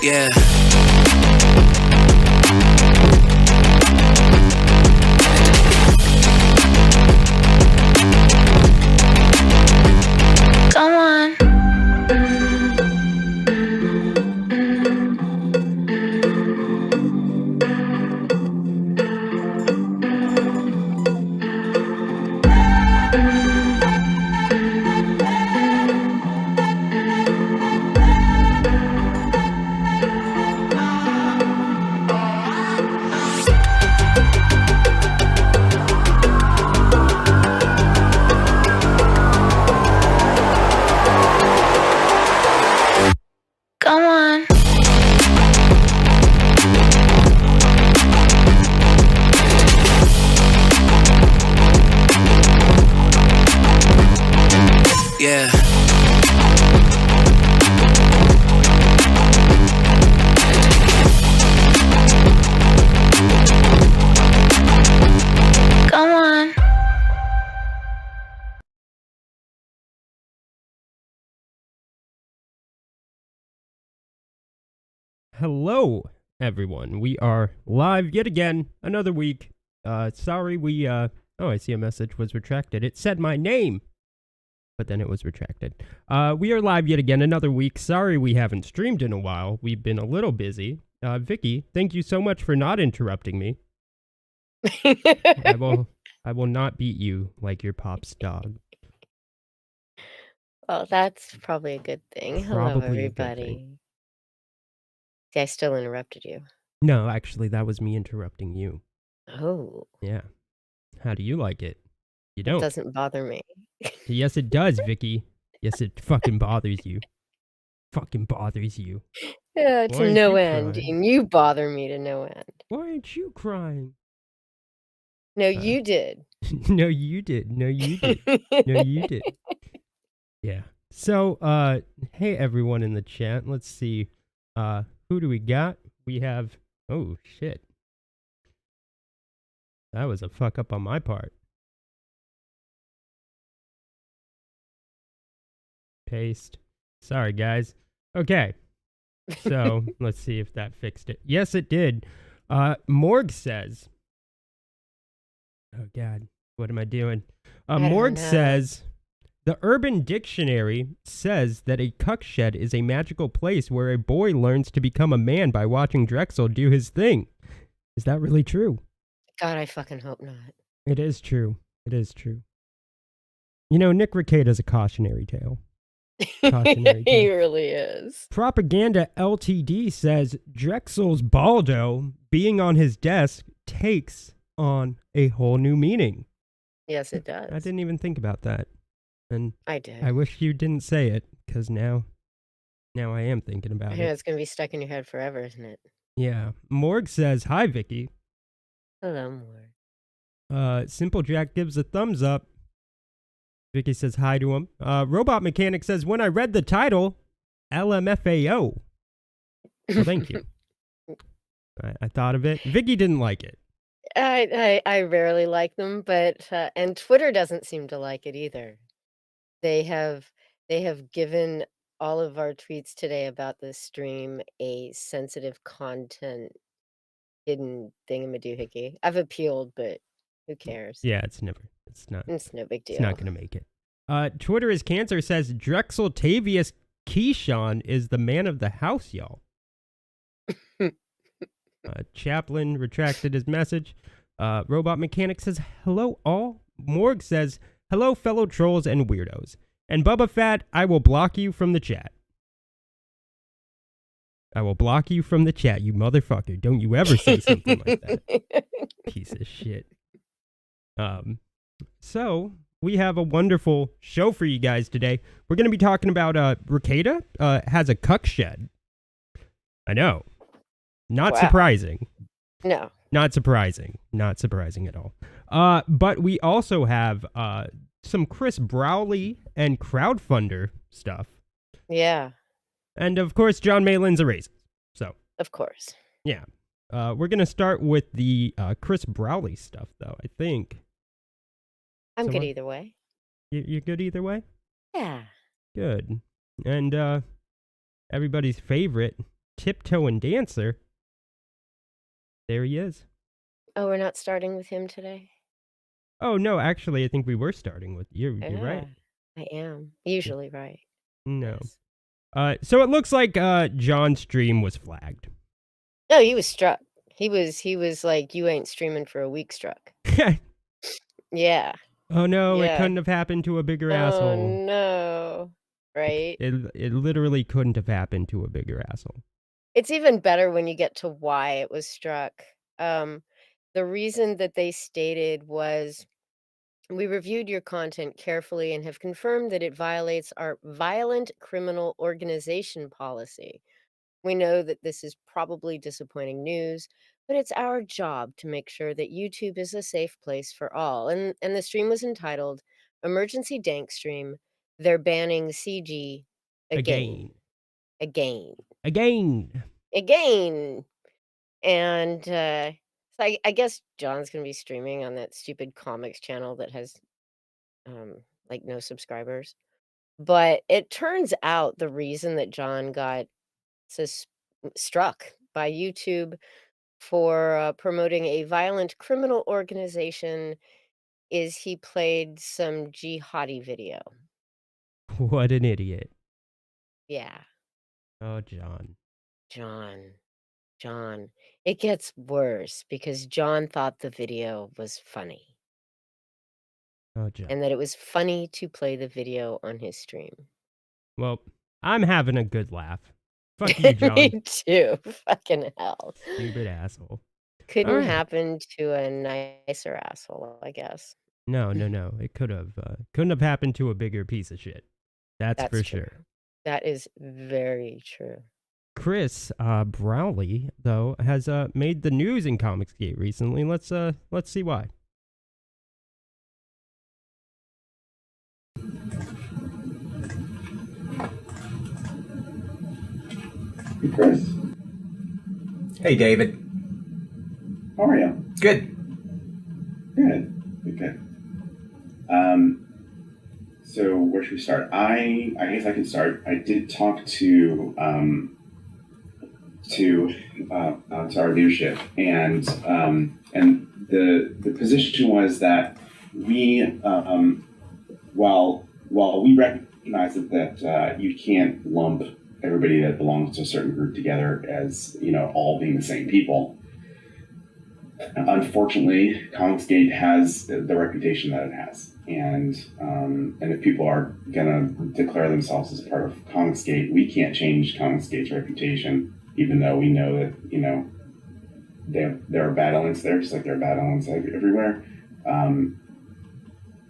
Yeah. Come on. Come on. Yeah. Come on. Hello, everyone. We are live yet again, another week. Sorry we, oh, I see a message was retracted. It said my name, but then it was retracted. We are live yet again, another week. Sorry we haven't streamed in a while. We've been a little busy. Vicky, thank you so much for not interrupting me. I will not beat you like your pop's dog. Well, that's probably a good thing. Hello, Probably a good everybody. thing. See, I still interrupted you. No, actually, that was me interrupting you. Oh, Yeah. How do you like it? You it don't. doesn't bother me. Yes, it does, Vicky. Yes, it fucking bothers you. Fucking bothers you. Yeah, Why to aren't no you end. crying? And you bother me to no end. Why aren't you crying? No, you did. No, you did. No, you did. No, you did. Yeah. So, hey, everyone in the chat. Let's see. Who do we got? We have... Oh, shit. That was a fuck up on my part. Paste. Sorry, guys. Okay. So, let's see if that fixed it. Yes, it did. Morg says... Oh, God. What am I doing? Morg says... The Urban Dictionary says that a cuck shed is a magical place where a boy learns to become a man by watching Drexel do his thing. Is that really true? God, I fucking hope not. It is true. It is true. You know, Nick Rekieta is a cautionary tale. Cautionary He tale. really is. Propaganda LTD says Drexel's Baldo being on his desk takes on a whole new meaning. Yes, it does. I didn't even think about that. And I did. I wish you didn't say it, because now I am thinking about Yeah, it. it's going to be stuck in your head forever, isn't it? Yeah. Morg says, hi, Vicky. Hello, more. Simple Jack gives a thumbs up. Vicky says hi to him. Robot Mechanic says, when I read the title, LMFAO. Well, thank you. I thought of it. Vicky didn't like it. I rarely like them, but and Twitter doesn't seem to like it either. They have given all of our tweets today about this stream a sensitive content hidden thingamadoohickey. I've appealed, but who cares? Yeah, it's not It's no big It's not deal. going to make it. Twitter is Cancer says Drexel Tavius Keyshawn is the man of the house, y'all. Chaplin retracted his message. Robot Mechanic says, hello all. Morg says, hello fellow trolls and weirdos. And Bubba Fat, I will block you from the chat. I will block you from the chat, you motherfucker. Don't you ever say something like that. Piece of shit. So, we have a wonderful show for you guys today. We're going to be talking about Rekieta has a cuck shed. I know. Not Wow. surprising. No. Not surprising. Not surprising at all. But we also have some Chris Browley and Crowdfunder stuff. Yeah, And, of course, John Malin's erased. So, of course. yeah. We're going to start with the Chris Browley stuff, though, I think. I'm So good what- either way. You're good either way? Yeah. Good. And everybody's favorite, Tiptoe and Dancer. There he is. Oh, we're not starting with him today? Oh, no, actually, I think we were starting with you. You're right. I am. Usually right. No. Yes. So it looks like John's stream was flagged. No, he was struck. He was like, you ain't streaming for a week struck. Yeah. Oh, no, it Yeah. couldn't have happened to a bigger Oh, asshole. no. Right? It literally couldn't have happened to a bigger asshole. It's even better when you get to why it was struck. The reason that they stated was, we reviewed your content carefully and have confirmed that it violates our violent criminal organization policy. We know that this is probably disappointing news, but it's our job to make sure that YouTube is a safe place for all. And the stream was entitled Emergency Dank Stream. They're banning CG again. Again. And so I guess John's gonna be streaming on that stupid comics channel that has like no subscribers. But it turns out the reason that John got struck by YouTube for promoting a violent criminal organization is he played some jihadi video. What an idiot. Yeah, Oh, John. John. It gets worse because John thought the video was funny Oh, John. and that it was funny to play the video on his stream. Well, I'm having a good laugh. Fuck you, John. Me too. Fucking hell. Stupid asshole. Couldn't All right. happen to a nicer asshole, I guess. No. It couldn't have happened to a bigger piece of shit. That's for true. sure. That is very true. Chris Browley, though, has made the news in Comicsgate recently. Let's see why. Hey, Chris. Hey, David. How are you? Good. Good. So where should we start? I guess I can start. I did talk to our leadership, and the position was that we, while we recognize that you can't lump everybody that belongs to a certain group together as, all being the same people. Unfortunately, Comicsgate has the reputation that it has, and if people are gonna declare themselves as part of Comicsgate, we can't change Comicsgate's reputation, even though we know that there are bad elements there, just like there are bad elements everywhere.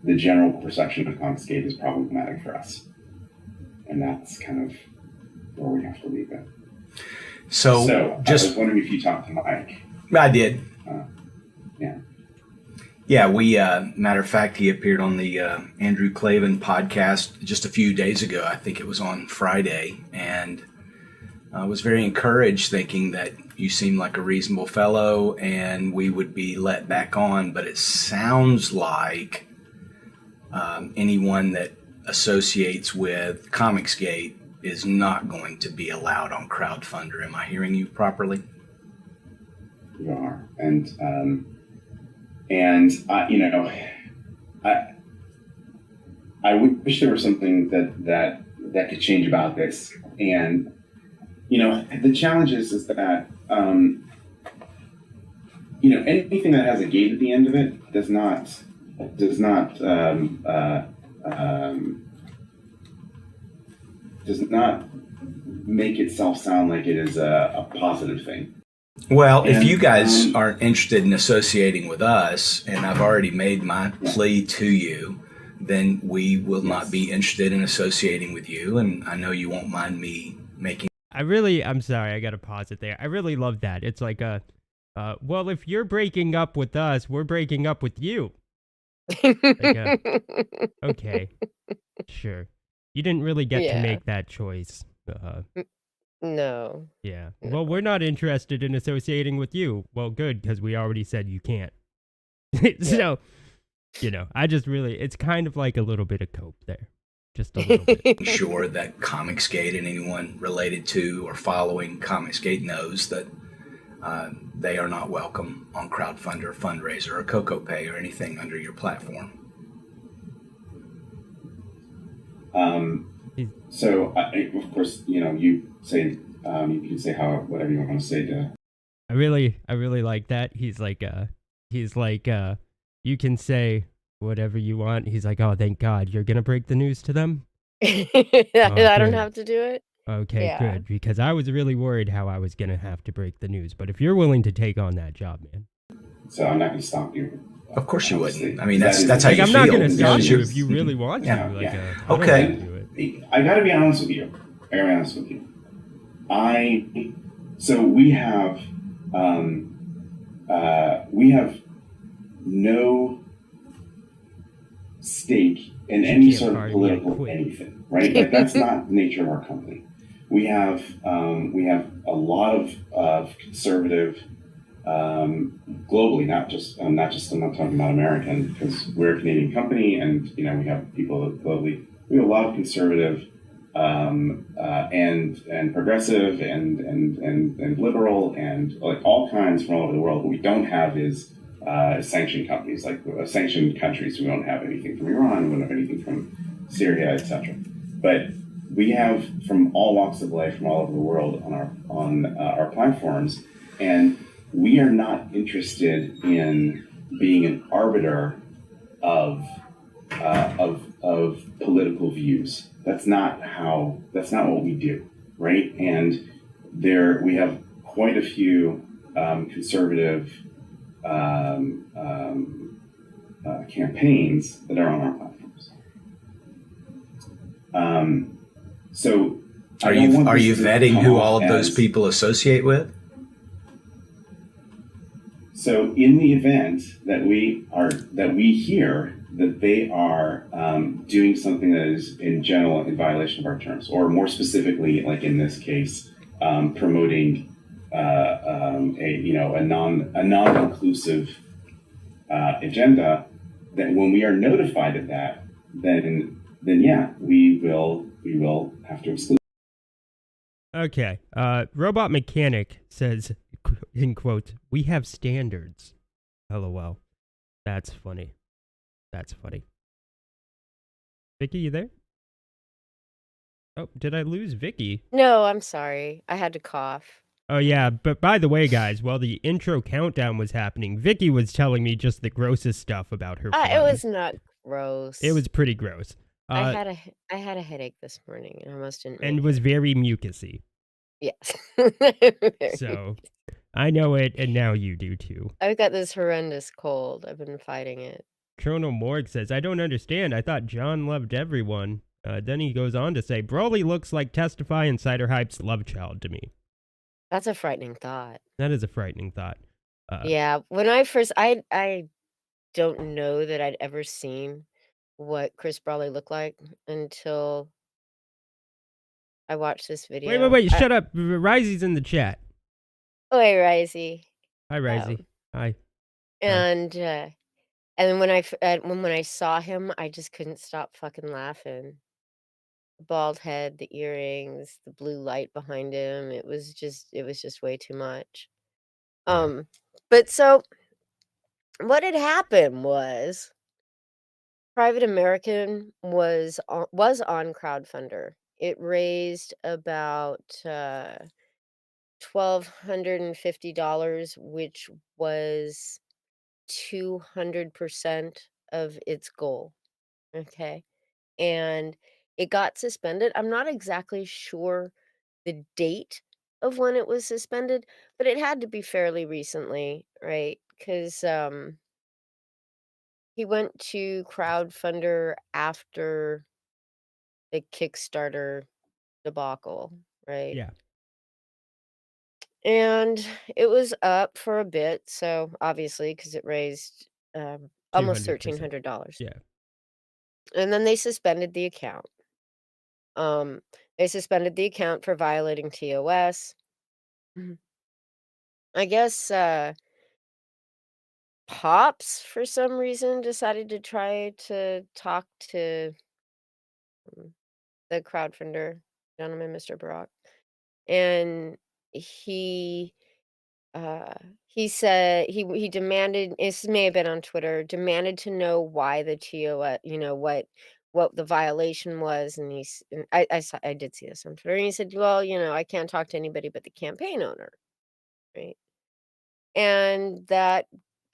The general perception of Comicsgate is problematic for us, and that's kind of where we have to leave it. So I was wondering if you talked to Mike. I did. Yeah. Yeah, matter of fact, he appeared on the Andrew Clavin podcast just a few days ago. I think it was on Friday. And I was very encouraged, thinking that you seemed like a reasonable fellow and we would be let back on. But it sounds like anyone that associates with Comicsgate is not going to be allowed on Crowdfunder. Am I hearing you properly? You are. And I wish there was something that could change about this. And, the challenge is that, anything that has a gate at the end of it does not make itself sound like it is a positive thing. Well, if you guys aren't interested in associating with us, and I've already made my plea to you, then we will not be interested in associating with you, and I know you won't mind me making... I'm sorry, I gotta pause it there. I really love that. It's like well, if you're breaking up with us, we're breaking up with you. Okay, sure. You didn't really get to make that choice. No. Yeah. No. Well, we're not interested in associating with you. Well, good, because we already said you can't. So, I just really, it's kind of like a little bit of cope there. Just a little bit. Sure that Comicsgate and anyone related to or following Comicsgate knows that they are not welcome on Crowdfunder, Fundraiser, or CocoaPay, or anything under your platform. So, of course, you say you can say whatever you want to say to. I really like that. He's like, you can say whatever you want. He's like, oh, thank God, you're gonna break the news to them. I don't have to do it. Okay, Yeah. good, because I was really worried how I was gonna have to break the news. But if you're willing to take on that job, man. So I'm not going to stop you. Of course you Honestly. wouldn't. I mean, that's how you I'm feel. not gonna stop you You're- if you really want to. Yeah, Like, yeah. I don't Okay. want to do it. I got to be honest with you. So we have no stake in any can't sort of fire me, I political quit. anything, right? Like that's not the nature of our company. We have a lot of conservative, globally, not just I'm not talking about American, because we're a Canadian company, and we have people globally. We have a lot of conservative, and progressive, and liberal, and like all kinds from all over the world. What we don't have is sanctioned companies, like sanctioned countries. We don't have anything from Iran. We don't have anything from Syria, etc. But we have from all walks of life, from all over the world, on our platforms, and we are not interested in being an arbiter of political views. That's not what we do, right? And we have quite a few conservative campaigns that are on our platforms. So Are you vetting who all of those people associate with? So in the event that we hear that they are doing something that is in general in violation of our terms, or more specifically, like in this case, promoting a non-inclusive agenda, that when we are notified of that, then yeah, we will have to exclude. Okay. Robot Mechanic says, in quotes, "We have standards." LOL. That's funny. That's funny. Vicky, you there? Oh, did I lose Vicky? No, I'm sorry. I had to cough. Oh, yeah, but by the way, guys, while the intro countdown was happening, Vicky was telling me just the grossest stuff about her It fun. was not gross. It was pretty gross. I had a headache this morning, and I must admit. And was very mucusy. Yes. So, I know it, and now you do too. I've got this horrendous cold. I've been fighting it. Colonel Morg says, "I don't understand. I thought John loved everyone." Then he goes on to say, "Broly looks like Testify and Cider Hype's love child to me." That's a frightening thought. That is a frightening thought. Yeah, when I first, I don't know that I'd ever seen what Chris Brawley looked like until I watched this video. Wait, shut up. Risey's in the chat. Oh, hey, Risey. Hi, Risey. Hi. And then when I saw him, I just couldn't stop fucking laughing. The bald head, the earrings, the blue light behind him. It was just way too much. But so what had happened was Private American was on Crowdfunder. It raised about $1,250, which was 200% of its goal. Okay. And it got suspended. I'm not exactly sure the date of when it was suspended, but it had to be fairly recently, right? Because he went to Crowdfunder after the Kickstarter debacle, right? Yeah. And it was up for a bit, so obviously, because it raised almost 200%. $1,300. Yeah. And then they suspended the account. They suspended the account for violating TOS. I guess Pops, for some reason, decided to try to talk to the Crowdfunder gentleman, Mr. Barack. And he said he demanded, this may have been on Twitter, demanded to know why the TOS, what the violation was. And I did see this on Twitter. And he said, well, I can't talk to anybody but the campaign owner, right? And that,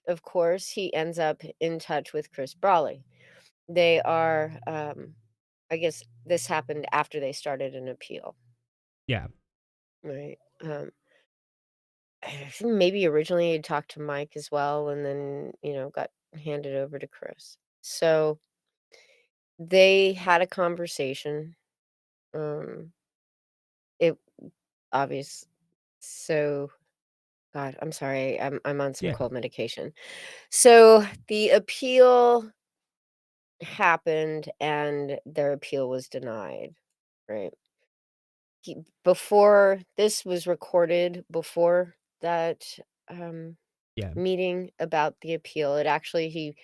of course, he ends up in touch with Chris Brawley. They are, I guess this happened after they started an appeal. Yeah. Right. I think maybe originally he'd talked to Mike as well, and then, got handed over to Chris. So they had a conversation. It obvious. So, God, I'm sorry. I'm on some Yeah. cold medication. So the appeal happened, and their appeal was denied. Right. Before this was recorded, before that Yeah. meeting about the appeal, he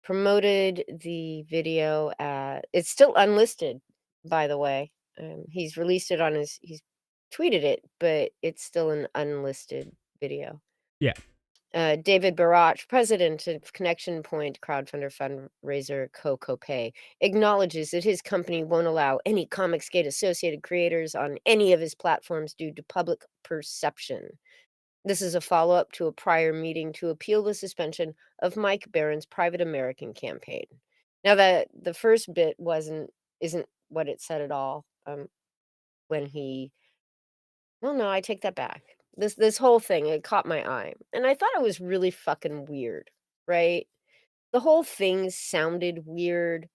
promoted the video it's still unlisted, by the way. He's released it on he's tweeted it, but it's still an unlisted video. Yeah. David Barach, president of Connection Point crowdfunder fundraiser CoCoPay, acknowledges that his company won't allow any Comicsgate associated creators on any of his platforms due to public perception. This is a follow-up to a prior meeting to appeal the suspension of Mike Barron's Private American campaign. Now, that the first bit isn't what it said at all. When he, well, no, I take that back. This whole thing, it caught my eye, and I thought it was really fucking weird, right? The whole thing sounded weird.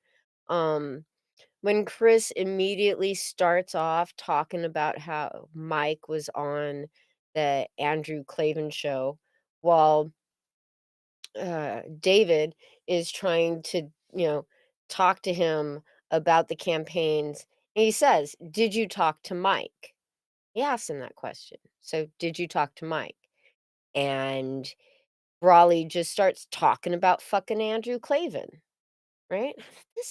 When Chris immediately starts off talking about how Mike was on the Andrew Klavan show while David is trying to, talk to him about the campaigns. And he says, did you talk to Mike? He asks him that question. So, did you talk to Mike? And Brawley just starts talking about fucking Andrew Klavan, right? This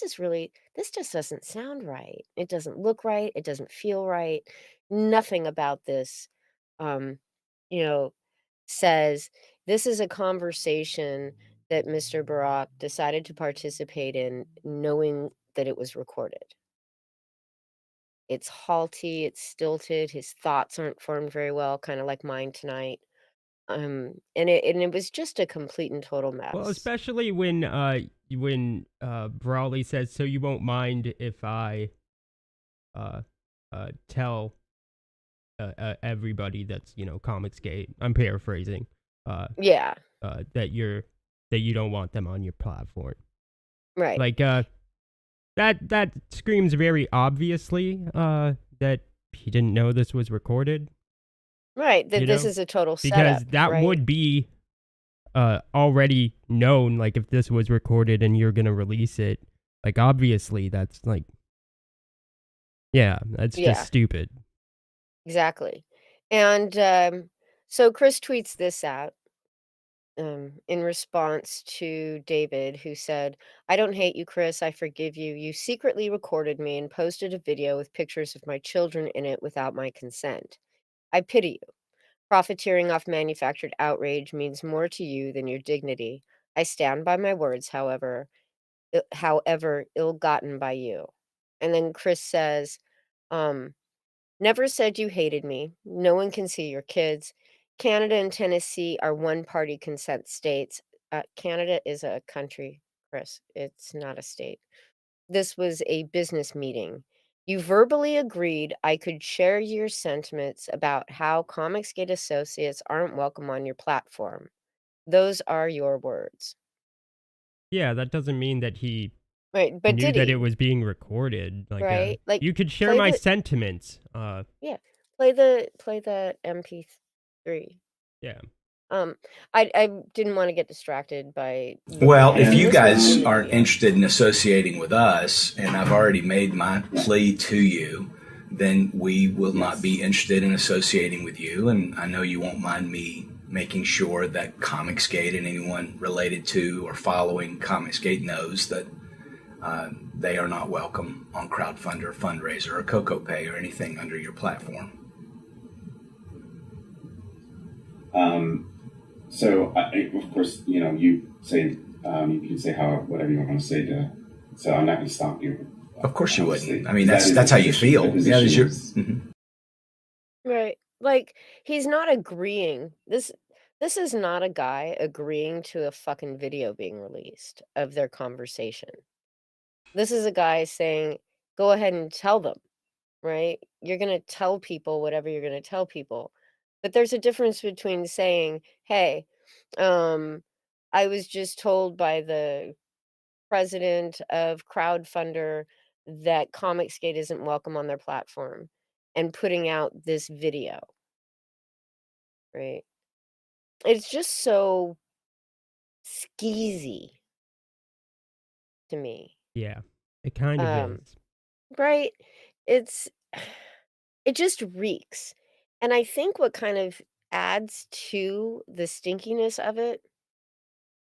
just doesn't sound right. It doesn't look right. It doesn't feel right. Nothing about this, says this is a conversation that Mr. Barack decided to participate in knowing that it was recorded. It's halty, it's stilted, his thoughts aren't formed very well, kind of like mine tonight. And it was just a complete and total mess. Well, especially when Brawley says, "So you won't mind if I tell everybody that's Comicsgate." I'm paraphrasing. Yeah. That you don't want them on your platform. Right. Like that screams very obviously that he didn't know this was recorded. Right. That this is a total setup. Because that right? would be already known, like, if this was recorded and you're gonna release it, like, obviously that's like, yeah, that's Yeah. just stupid. Exactly. And so Chris tweets this out in response to David, who said, "I don't hate you, Chris. I forgive you. You secretly recorded me and posted a video with pictures of my children in it without my consent. I pity you. Profiteering off manufactured outrage means more to you than your dignity. I stand by my words, however ill-gotten by you." And then Chris says, um, "Never said you hated me. No one can see your kids. Canada and Tennessee are one-party consent states." Canada is a country, Chris. It's not a state. "This was a business meeting. You verbally agreed I could share your sentiments about how Comicsgate associates aren't welcome on your platform. Those are your words." Yeah, that doesn't mean that he Right, but knew did that it he? was being recorded. Like, Right? Like, you could share play my the sentiments. yeah, play the MP3. Yeah. I didn't wanna get distracted by looking Well, at if it. you This was guys in the aren't video. interested in associating with us, and I've already made my plea to you, then we will not be interested in associating with you. And I know you won't mind me making sure that Comicsgate and anyone related to or following Comicsgate knows that they are not welcome on Crowdfunder, Fundraiser, or CocoaPay or anything under your platform. So, of course, you say you can say whatever you want to say to. So I'm not going to stop you. Of course you Obviously. wouldn't. I mean, That is that's the how you position. feel. The Yeah, position that's your. is- Right. Like, he's not agreeing. This is not a guy agreeing to a fucking video being released of their conversation. This is a guy saying, "Go ahead and tell them," right? You're gonna tell people whatever you're gonna tell people. But there's a difference between saying, "Hey, I was just told by the president of Crowdfunder that Comicsgate isn't welcome on their platform," and putting out this video, right? It's just so skeezy to me. Yeah. It kind of Um, is. right? It's it just reeks. And I think what kind of adds to the stinkiness of it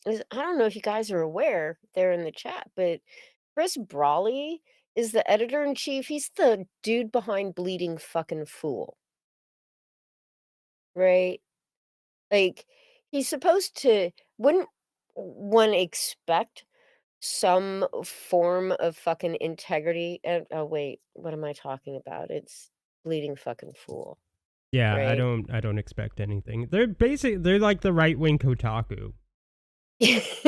is, I don't know if you guys are aware there in the chat, but Chris Brawley is the editor in chief. He's the dude behind Bleeding Fucking Fool, right? Like, he's supposed to, wouldn't one expect some form of fucking integrity? Oh, wait, what am I talking about? It's Bleeding Fucking Fool, Yeah, I right? don't expect anything. They're like the right-wing Kotaku. That's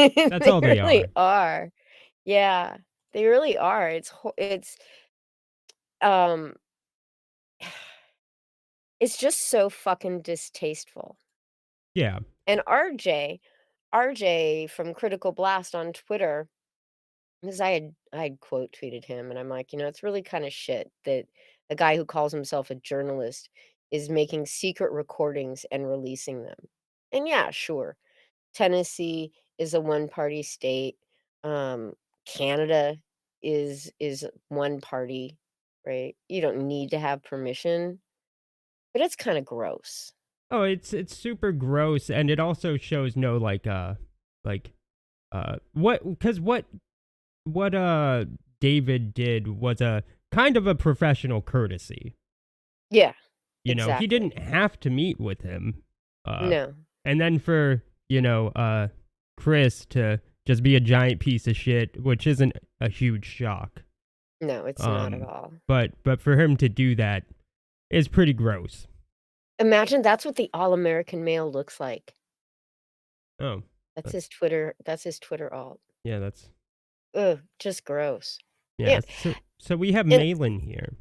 They all they really are. are. Yeah, they really are. Um it's just so fucking distasteful. Yeah. And RJ from Critical Blast on Twitter, because I had quote tweeted him, and I'm like, it's really kind of shit that a guy who calls himself a journalist is making secret recordings and releasing them. And yeah, sure, Tennessee is a one-party state. Um, Canada is one party, right? You don't need to have permission, but it's kind of gross. Oh, it's super gross, and it also shows no like what David did was a kind of a professional courtesy. Yeah, He exactly. didn't have to meet with him. No, And then for, Chris to just be a giant piece of shit, which isn't a huge shock. no, it's not at all. But for him to do that is pretty gross. Imagine that's what the all-American male looks like. Oh, That's his Twitter alt. yeah, that's Ugh, just gross. yeah. Yeah, So we have and Malin here,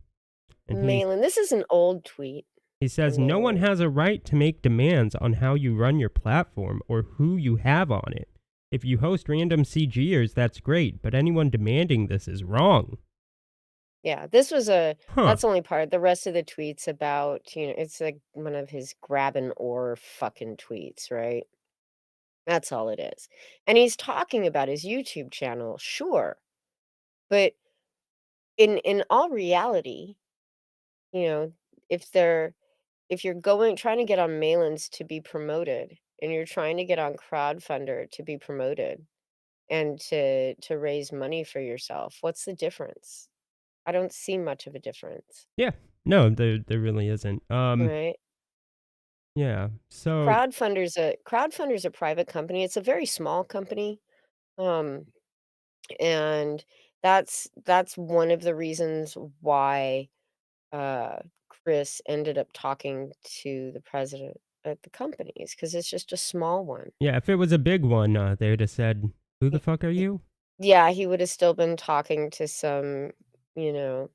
and Malin, this is an old tweet he says from no one Malin. has a right to make demands on how you run your platform or who you have on it. If you host random CGers, that's great, but anyone demanding this is wrong. Yeah, this was Huh. that's only part. The rest of the tweets about, it's like one of his grab and ore fucking tweets, right? That's all it is. And he's talking about his YouTube channel, sure. But in all reality, you know, if they're if you're trying to get on Malin's to be promoted, and you're trying to get on Crowdfunder to be promoted and to raise money for yourself, what's the difference? I don't see much of a difference, Yeah. No, there really isn't. right? Yeah. So Crowdfunder's a private company. It's a very small company. Um, and that's one of the reasons why uh Chris ended up talking to the president at the company is because it's just a small one. yeah, if it was a big one, they would have said, "Who the Y- fuck are y- you?" Yeah, he would have still been talking to some, you know,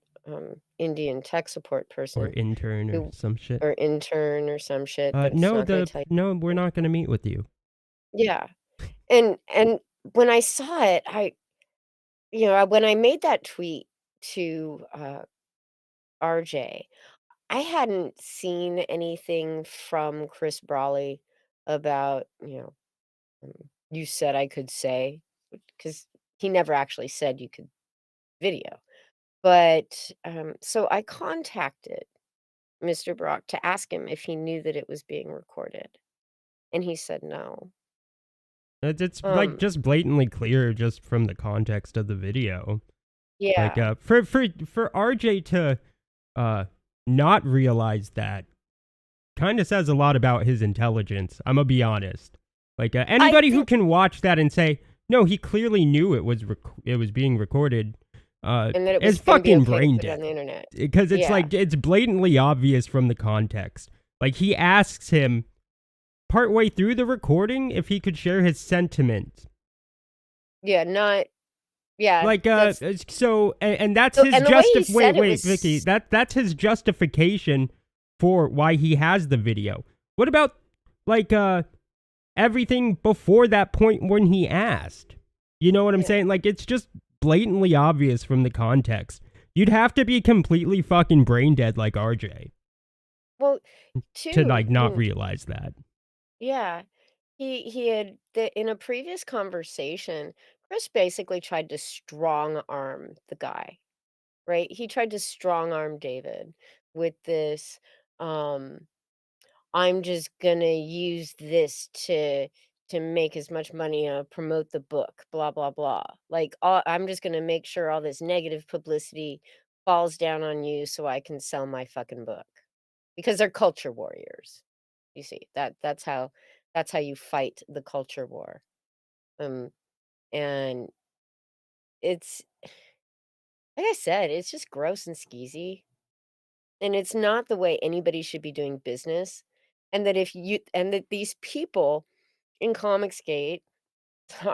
Indian tech support Or person intern or who some shit. or intern or some shit that's No, not going to tell no, we're you. not gonna meet with you. Yeah. And when I saw it, when I made that tweet to RJ, I hadn't seen anything from Chris Brawley about, you said I could say, because he never actually said you could video. But so I contacted Mr. Brock to ask him if he knew that it was being recorded. And he said no. It's like Um, just blatantly clear just from the context of the video. Like yeah, for RJ to uh not realize that kind of says a lot about his intelligence. I'm gonna be honest. Like I anybody who think, can watch that and say, "No, he clearly knew it was being recorded," and that it is was going to be fucking okay to brain put it on dead. the internet. Because it's Yeah, like it's blatantly obvious from the context. Like he asks him partway through the recording if he could share his sentiment. yeah, not, yeah, Like that's, so and that's so, his and the way he wait said it wait Vicky, was, that's his justification for why he has the video. What about like everything before that point when he asked? You know what I'm yeah, saying? Like it's just blatantly obvious from the context. You'd have to be completely fucking brain dead like RJ well, to too, like not realize that. yeah, he had in a previous conversation, Chris basically tried to strong arm the guy, right? He tried to strong arm David with this, um, I'm just gonna use this to make as much money, promote the book, blah blah blah. Like, I'm just gonna make sure all this negative publicity falls down on you so I can sell my fucking book because they're culture warriors. You see that's how you fight the culture war. Um, and it's like I said, it's just gross and skeezy, and it's not the way anybody should be doing business. And that these people in Comicsgate,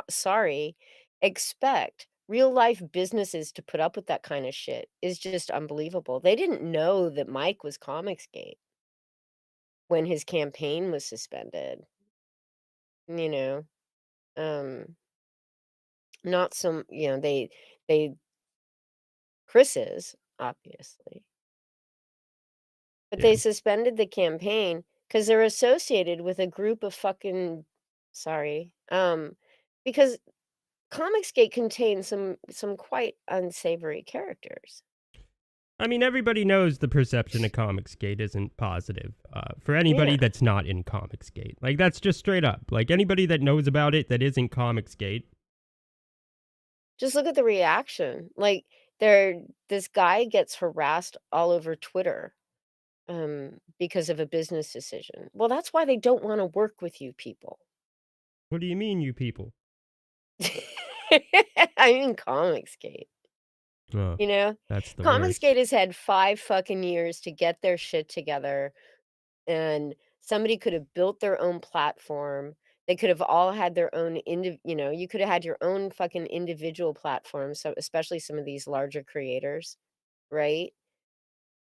sorry, expect real life businesses to put up with that kind of shit is just unbelievable. They didn't know that Mike was Comicsgate when his campaign was suspended, you know. Um not some, they Chris is obviously. But Yeah. they suspended the campaign because 'cause they're associated with a group of fucking sorry, because Comicsgate contains some quite unsavory characters. I mean, everybody knows the perception of Comicsgate isn't positive for Yeah. anybody that's not in Comicsgate. Like, that's just straight up. Like, anybody that knows about it that isn't Comicsgate. Just look at the reaction. Like, this guy gets harassed all over Twitter, because of a business decision. Well, that's why they don't wanna work with you people. What do you mean, you people? I mean Comicsgate. Oh, You know? that's the worst. Comicsgate has had 5 fucking years to get their shit together, and somebody could have built their own platform. They could have all had their own you could have had your own fucking individual platform, so especially some of these larger creators, right?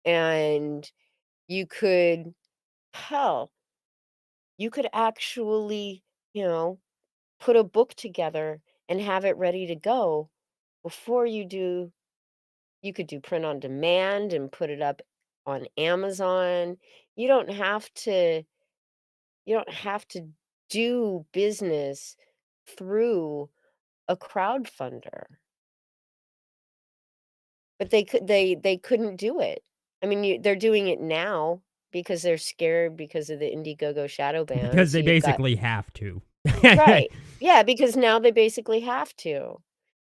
And you could hell, you could actually, you know, put a book together and have it ready to go before you could do print on demand and put it up on Amazon. You don't have to you don't have to do business through a crowdfunder. But they couldn't do it. I mean, they're doing it now because they're scared because of the Indiegogo shadow ban. Because So they you've got basically have to. right. Yeah, because now they basically have to.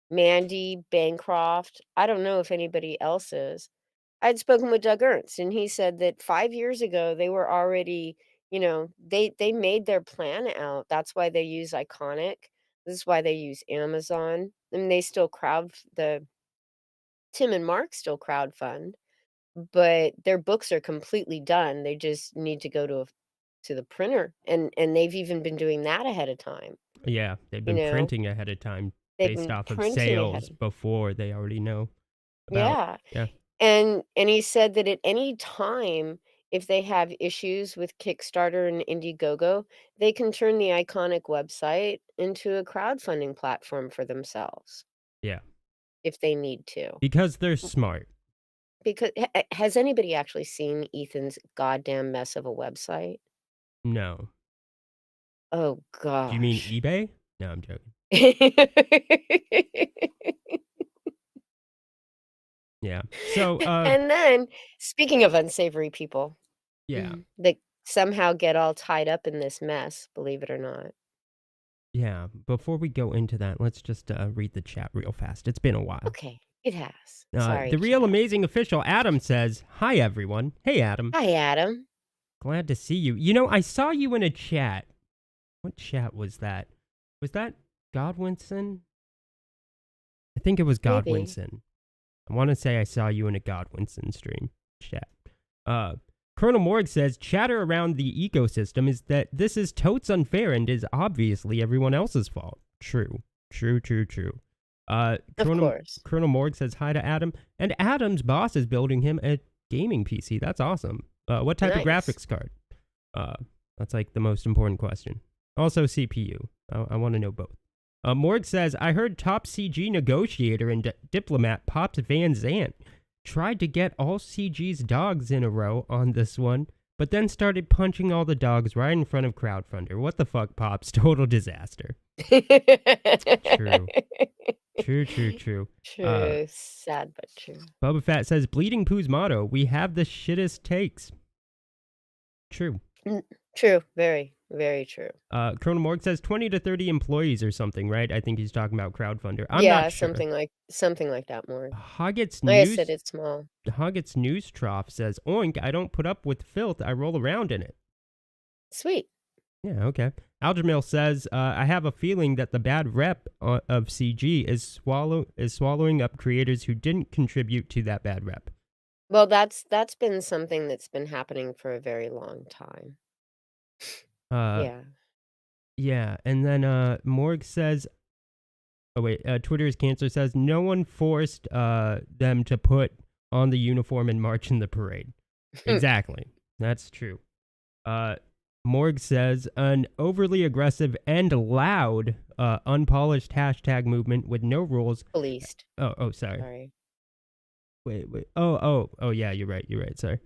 Mandy, Bancroft, I don't know if anybody else is. I'd spoken with Doug Ernst, and he said that 5 years ago, they were already, they made their plan out. That's why they use Iconic. This is why they use Amazon. And they still Tim and Mark still crowdfund, but their books are completely done. They just need to go to the printer, and they've even been doing that ahead of time. Yeah, they've You been know, printing ahead of time they've based been off of printing ahead sales of before they already know about. yeah. Yeah. And he said that at any time, if they have issues with Kickstarter and Indiegogo, they can turn the Iconic website into a crowdfunding platform for themselves Yeah. if they need to. Because they're smart. Because has anybody actually seen Ethan's goddamn mess of a website? No. Oh Do you mean gosh. eBay? No, I'm joking. Yeah. So, And then, speaking of unsavory people, yeah. that somehow get all tied up in this mess, believe it or not. Yeah. Before we go into that, let's just read the chat real fast. It's been a while. Okay, it has. Sorry, The Real chat. Amazing Official, Adam, says, "Hi, everyone." Hey, Adam. Hi, Adam. Glad to see you. You know, I saw you in a chat. What chat was that? Was that Godwinson? I think it was Maybe. Godwinson. I want to say I saw you in a Godwinson stream chat. Colonel Morg says, chatter around the ecosystem is that this is totes unfair and is obviously everyone else's fault. True. Of course. Colonel Morg says hi to Adam, and Adam's boss is building him a gaming PC. That's awesome. What type of Nice. graphics card? That's like the most important question. Also CPU. I want to know both. Morg says, I heard top CG negotiator and diplomat Pops Van Zant tried to get all CG's dogs in a row on this one, but then started punching all the dogs right in front of Crowdfunder. What the fuck, Pops? Total disaster. True. True. True. Sad but true. Boba Fett says, Bleeding Pooh's motto, we have the shittest takes. True. True. Very, very true. Colonel Morg says 20 to 30 employees or something, right? I think he's talking about Crowdfunder. I'm yeah, not sure. something like that more. Hoggett's Like News. I said, it's small. Hoggett's News Trough says, Oink, I don't put up with filth, I roll around in it. Sweet. Yeah, okay. Algermill says, I have a feeling that the bad rep of CG is swallowing up creators who didn't contribute to that bad rep. Well, that's been something that's been happening for a very long time. Yeah. Yeah, and then Morg says, Twitter's Cancer says, no one forced them to put on the uniform and march in the parade. Exactly. That's true. Morg says, an overly aggressive and loud, unpolished hashtag movement with no rules. Policed. Oh, sorry. Sorry. Wait. Oh, yeah, you're right. Sorry.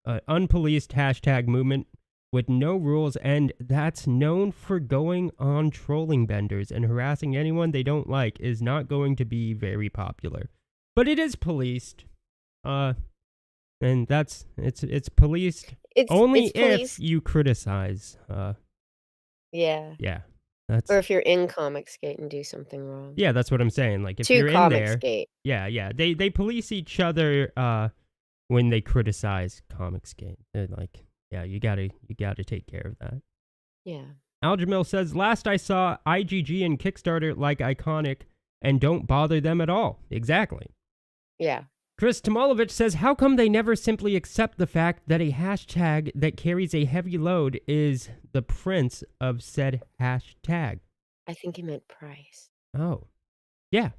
Unpoliced hashtag movement with no rules, and that's known for going on trolling benders and harassing anyone they don't like is not going to be very popular. But it is policed. And it's policed only if you criticize. Yeah. Yeah. That's, or if you're in Comicsgate and do something wrong. Yeah, that's what I'm saying. Like if to you're in there. Comicsgate. Yeah. They police each other when they criticize Comicsgate. They're like, yeah, you gotta take care of that. Yeah. Algermill says, last I saw, IGG and Kickstarter like Iconic and don't bother them at all. Exactly. Yeah. Chris Tomalovich says, how come they never simply accept the fact that a hashtag that carries a heavy load is the prince of said hashtag? I think he meant price. Oh. Yeah.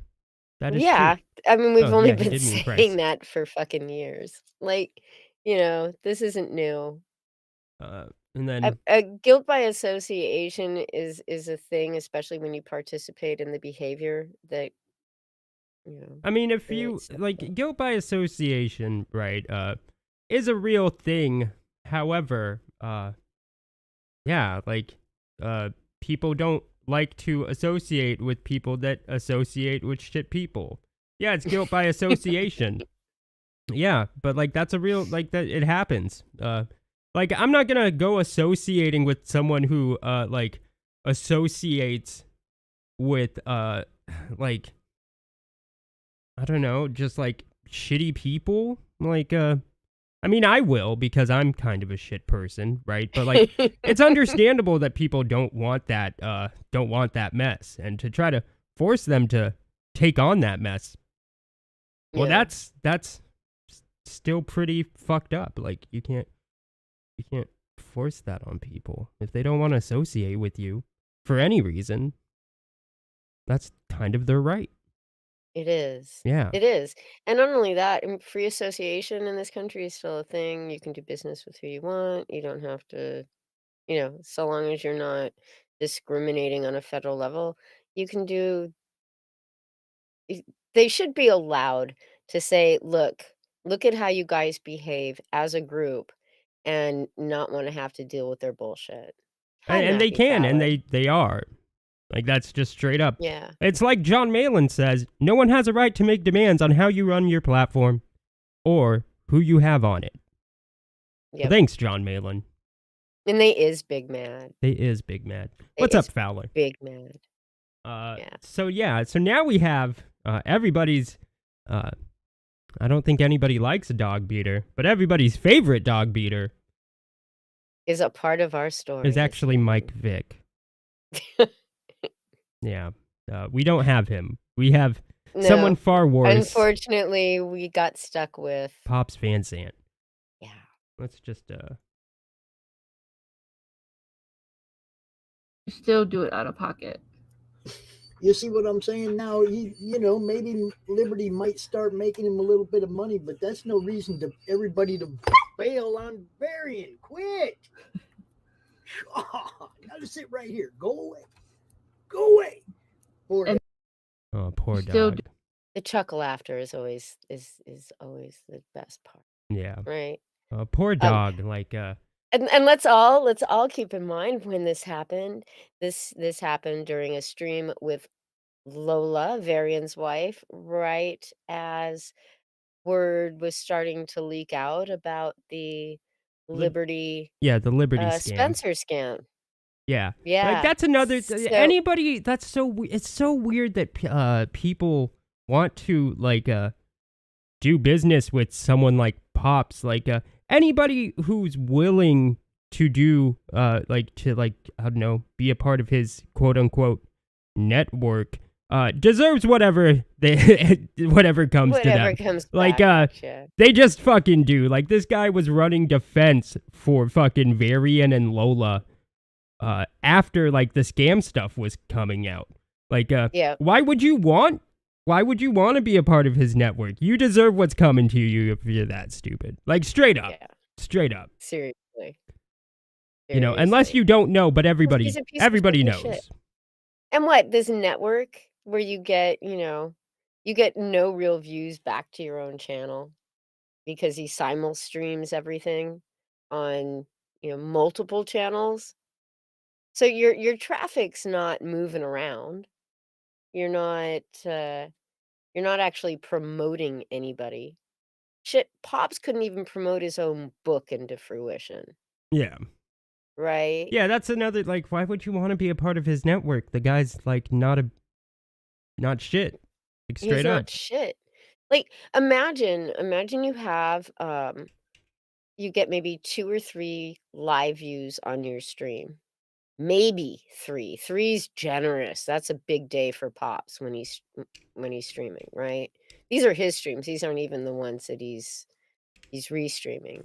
That is yeah. true. I mean, we've only he been did mean price. saying that for fucking years. Like, this isn't new. And then guilt by association is a thing, especially when you participate in the behavior that I mean, if you like guilt by association, right, is a real thing. However, yeah, like, people don't like to associate with people that associate with shit people. Yeah, it's guilt by association. Yeah, but like that's a real like that it happens. Like I'm not gonna go associating with someone who like associates with like I don't know, just like shitty people. Like I mean I will because I'm kind of a shit person, right? But like it's understandable that people don't want that mess and to try to force them to take on that mess. Well, Yeah. that's still pretty fucked up. Like you can't force that on people if they don't want to associate with you for any reason. That's kind of their right. It is. Yeah. It is. And not only that, free association in this country is still a thing. You can do business with who you want. You don't have to, so long as you're not discriminating on a federal level, you can do they should be allowed to say, look at how you guys behave as a group and not want to have to deal with their bullshit. Had And not they be can and valid. they are. Like that's just straight up. Yeah. It's like John Malin says, no one has a right to make demands on how you run your platform or who you have on it. Yep. Thanks, John Malin. And they is big mad. They is big mad. They What's up, is Fowler? Big mad. So now we have everybody's I don't think anybody likes a dog beater, but everybody's favorite dog beater Is a part of our story. is actually Mike Vick. Yeah. We don't have him. We have someone far worse. Unfortunately, we got stuck with Pops Van Zant. Yeah. Let's just Still do it out of pocket. You see what I'm saying? Now, maybe Liberty might start making him a little bit of money, but that's no reason to everybody to bail on Varian. Quit. Oh, gotta sit right here. Go away. Go away. Oh, poor Still dog. the chuckle laughter is always always the best part, Yeah. right? Poor dog. And let's all keep in mind when this happened. This happened during a stream with Lola, Varian's wife, right as word was starting to leak out about the Liberty the Liberty scam. Spencer scam. Yeah. Yeah. Like that's another So- anybody that's it's so weird that people want to do business with someone like Pops, anybody who's willing to do I don't know, be a part of his quote unquote network deserves whatever whatever comes to them. Whatever comes Like, back, yeah. They just fucking do. Like this guy was running defense for fucking Varian and Lola after the scam stuff was coming out. Yeah. Why would you want to be a part of his network? You deserve what's coming to you if you're that stupid. Straight up. Yeah. Straight up. Seriously. Unless you don't know, but everybody he's a piece of everybody fucking knows. shit. And what, this network where you get, you get no real views back to your own channel because he simul streams everything on, multiple channels. So your traffic's not moving around. You're not actually promoting anybody. Shit, Pops couldn't even promote his own book into fruition, Yeah. right? Yeah, that's another why would you want to be a part of his network? The guy's not shit. Straight He's up. not shit. Imagine you have you get maybe 2 or 3 live views on your stream. Maybe 3. 3's generous. That's a big day for Pops when he's streaming, right? These are his streams. These aren't even the ones that he's restreaming.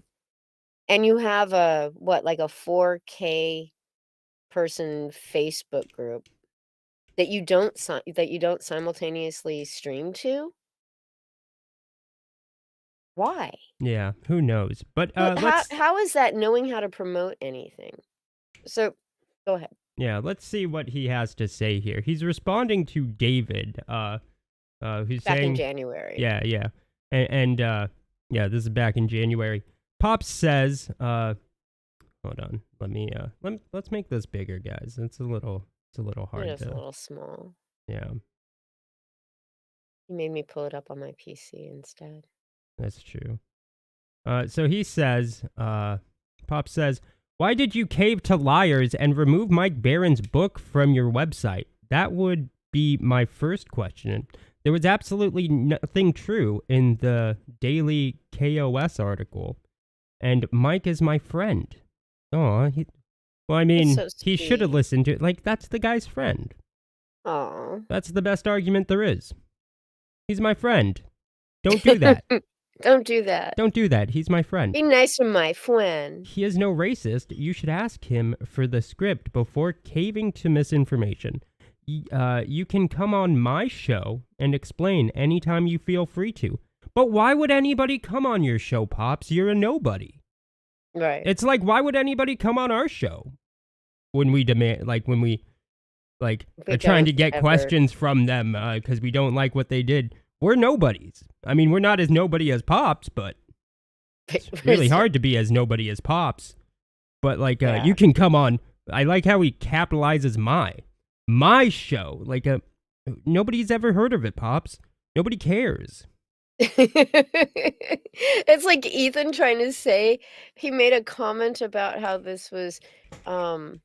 And you have a 4K person Facebook group that you don't simultaneously stream to. Why? Yeah, who knows? But How is that knowing how to promote anything? So, go ahead. Yeah, let's see what he has to say here. He's responding to David, who's Back saying in January. Yeah. And this is back in January. Pops says, hold on. let's make this bigger, guys. It's a little hard It is to. a little small. Yeah, You made me pull it up on my PC instead. that's true. So he says, Pop says, why did you cave to liars and remove Mike Barron's book from your website? That would be my first question. There was absolutely nothing true in the Daily KOS article, and Mike is my friend. Oh, well, I mean, so he should have sweet. listened to it. Like, that's the guy's friend. Aw. That's the best argument there is. He's my friend. Don't do that. Don't do that. Don't do that. He's my friend. Be nice to my friend. He is no racist. You should ask him for the script before caving to misinformation. You can come on my show and explain anytime you feel free to. But why would anybody come on your show, Pops? You're a nobody. Right. It's like, why would anybody come on our show? When we demand, like, when we, like, We are trying to don't get ever- questions from them because we don't like what they did. We're nobodies. I mean, we're not as nobody as Pops, but it's really hard to be as nobody as Pops. But, like, Yeah. you can come on. I like how he capitalizes my show. Like, nobody's ever heard of it, Pops. Nobody cares. It's like Ethan trying to say, he made a comment about how this was the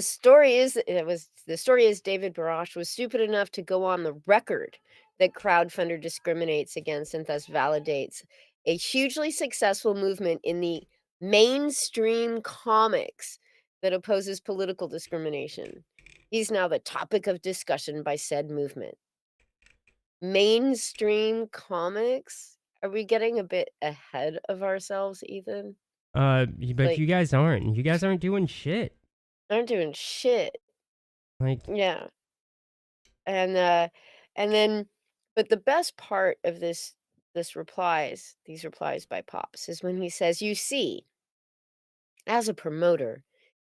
story is David Barash was stupid enough to go on the record that Crowdfunder discriminates against and thus validates a hugely successful movement in the mainstream comics that opposes political discrimination. He's now the topic of discussion by said movement. Mainstream comics? Are we getting a bit ahead of ourselves, Ethan? But Like- you guys aren't. You guys aren't doing shit. Aren't doing shit. Like, Yeah. And then but the best part of these replies by Pops is when he says, "You see, as a promoter,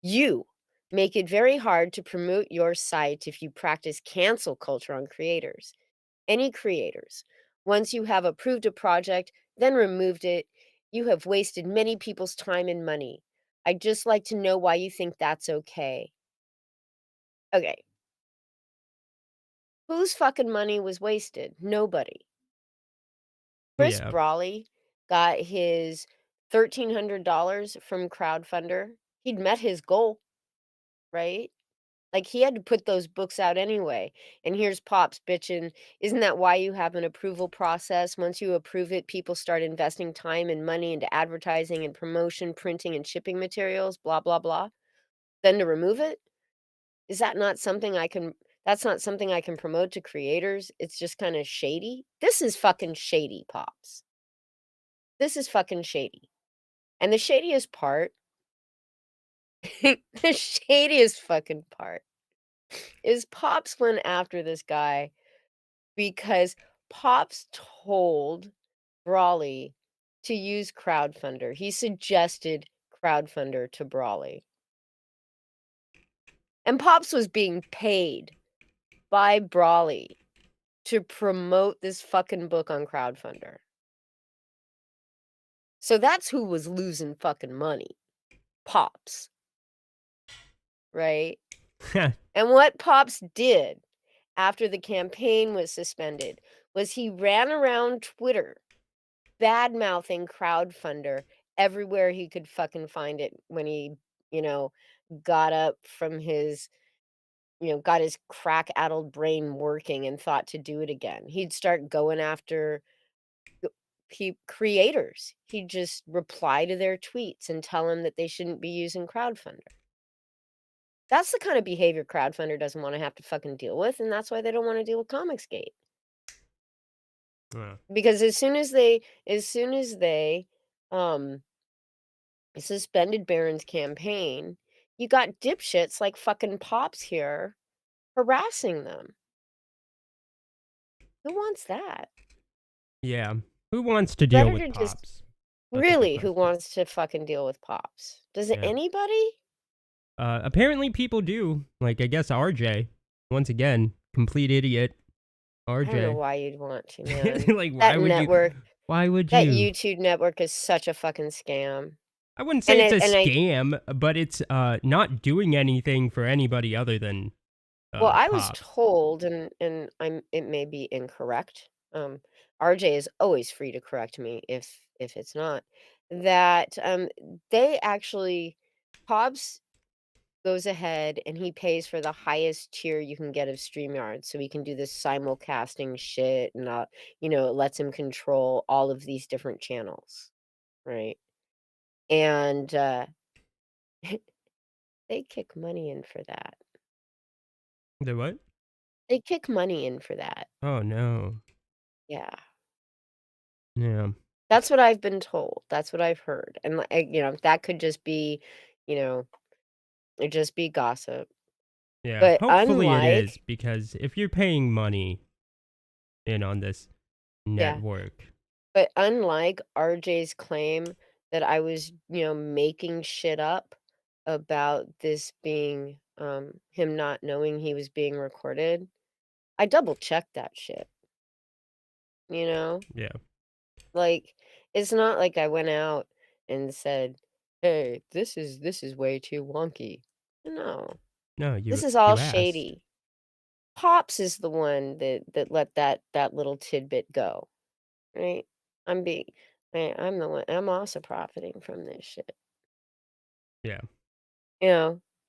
you make it very hard to promote your site if you practice cancel culture on creators. Any creators. Once you have approved a project, then removed it, you have wasted many people's time and money. I'd just like to know why you think that's okay." Okay. Whose fucking money was wasted? Nobody. Chris yeah. Brawley got his $1,300 from Crowdfunder. He'd met his goal, right? Like, he had to put those books out anyway. And here's Pops bitching, "Isn't that why you have an approval process? Once you approve it, people start investing time and money into advertising and promotion, printing and shipping materials, blah, blah, blah. Then to remove it? Is that not something I can... That's not something I can promote to creators? It's just kind of shady." This is fucking shady, Pops. This is fucking shady. And the shadiest part, the shadiest fucking part is Pops went after this guy because Pops told Brawley to use Crowdfunder. He suggested Crowdfunder to Brawley. And Pops was being paid by Brawley to promote this fucking book on Crowdfunder. So that's who was losing fucking money. Pops. Right? And what Pops did after the campaign was suspended was he ran around Twitter bad-mouthing Crowdfunder everywhere he could fucking find it when he, got up from his, got his crack-addled brain working and thought to do it again. He'd start going after creators. He'd just reply to their tweets and tell them that they shouldn't be using Crowdfunder. That's the kind of behavior Crowdfunder doesn't want to have to fucking deal with, and that's why they don't want to deal with Comicsgate. Because as soon as they suspended Barron's campaign, you got dipshits like fucking Pops here harassing them. Who wants that? Yeah. Who wants to deal Better with to Pops? just- That's a good Really, who question. wants to fucking deal with Pops? Does Yeah. anybody? Apparently people do. Like, I guess RJ. Once again, complete idiot. I don't know RJ. why you'd want to, man. Like, why That would network, you? Why would that you? YouTube network is such a fucking scam. I wouldn't say And it's a it- and I- scam, but it's not doing anything for anybody other than Well, I was Pops. told, and it may be incorrect. RJ is always free to correct me if it's not. That they actually Hobbs goes ahead and he pays for the highest tier you can get of StreamYard, so he can do this simulcasting shit, and it lets him control all of these different channels, right? And they kick money in for that. The what? They kick money in for that. Oh no. Yeah. Yeah. That's what I've been told. That's what I've heard. And that could just be, it just be gossip. Yeah. But Hopefully it is, unlike because if you're paying money in on this Yeah. network, but unlike RJ's claim that I was, making shit up about this being him not knowing he was being recorded, I double checked that shit. yeah. Like, it's not like I went out and said, "Hey, this is way too wonky." No. No, you This is all you asked. shady. Pops is the one that let that little tidbit go, right? I'm the one. I'm also profiting from this shit, Yeah.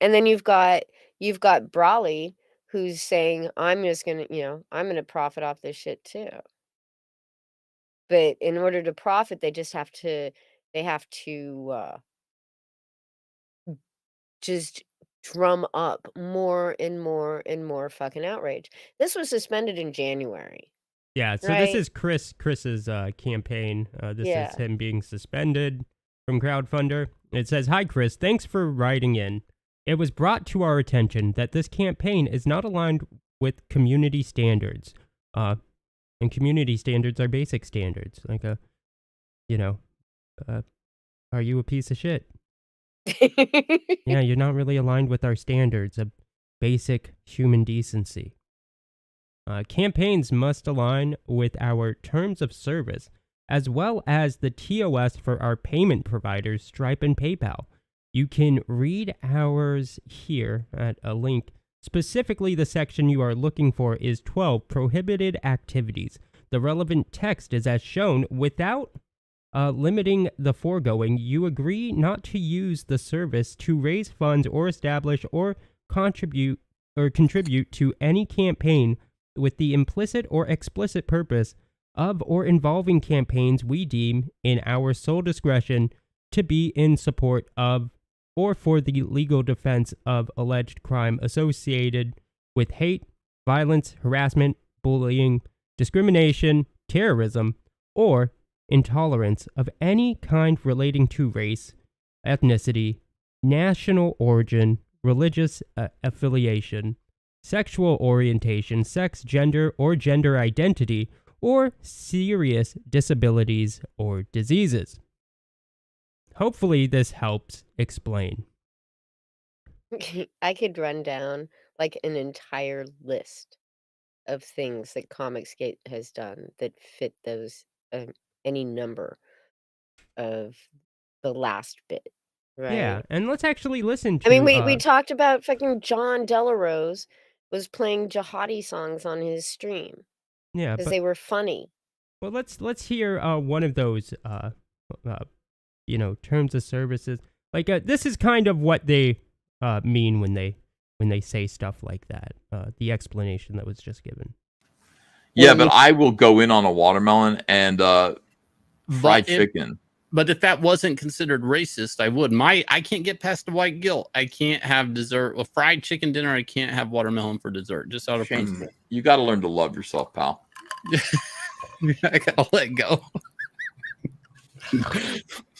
And then you've got Brawley, who's saying, I'm just gonna, I'm gonna profit off this shit too. But in order to profit, they have to just drum up more and more and more fucking outrage. This was suspended in January. Yeah, so Right. this is Chris's campaign. This Yeah. is him being suspended from Crowdfunder. It says, "Hi Chris, thanks for writing in. It was brought to our attention that this campaign is not aligned with community standards. And community standards are basic standards. Like are you a piece of shit? Yeah, you're not really aligned with our standards of basic human decency. Campaigns must align with our terms of service, as well as the TOS for our payment providers, Stripe and PayPal. You can read ours here at a link. Specifically, the section you are looking for is 12 prohibited activities. The relevant text is as shown. Without limiting the foregoing, you agree not to use the service to raise funds or establish or contribute to any campaign with the implicit or explicit purpose of or involving campaigns we deem, in our sole discretion, to be in support of or for the legal defense of alleged crime associated with hate, violence, harassment, bullying, discrimination, terrorism, or intolerance of any kind relating to race, ethnicity, national origin, religious affiliation, sexual orientation, sex, gender, or gender identity, or serious disabilities or diseases." Hopefully this helps explain. I could run down like an entire list of things that Comicsgate has done that fit those any number of the last bit, Yeah, right? and let's actually listen to I mean, we talked about fucking John Delarose was playing jihadi songs on his stream yeah, because but they were funny. well, let's hear one of those terms of services. Like this is kind of what they mean when they say stuff like that. The explanation that was just given. Yeah, but I will go in on a watermelon and fried chicken. But if that wasn't considered racist, I would. I can't get past the white guilt. I can't have dessert. Well, fried chicken dinner, I can't have watermelon for dessert, just out of principle. You got to learn to love yourself, pal. I got to let go.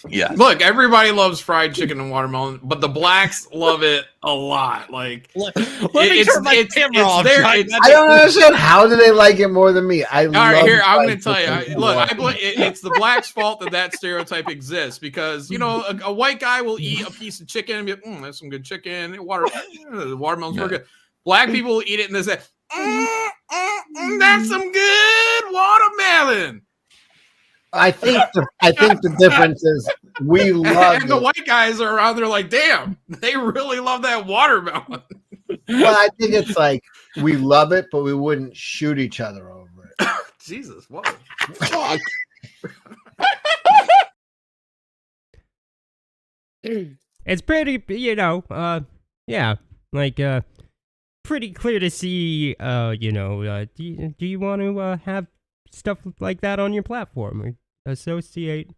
Yeah. Look, everybody loves fried chicken and watermelon, but the blacks love it a lot. Like, let me turn my camera off. I don't understand. How do they like it more than me? All right, here I'm going to tell you. It's the blacks' fault that stereotype exists because a white guy will eat a piece of chicken and be like, "That's some good chicken." Watermelons were good. Black people will eat it and they say, "That's some good watermelon." I think the difference is we love And the white guys are around there like, damn, they really love that watermelon. Well, I think it's like we love it, but we wouldn't shoot each other over it. Jesus, whoa. Fuck. It's pretty, yeah, like, pretty clear to see, do you want to have stuff like that on your platform, or associate,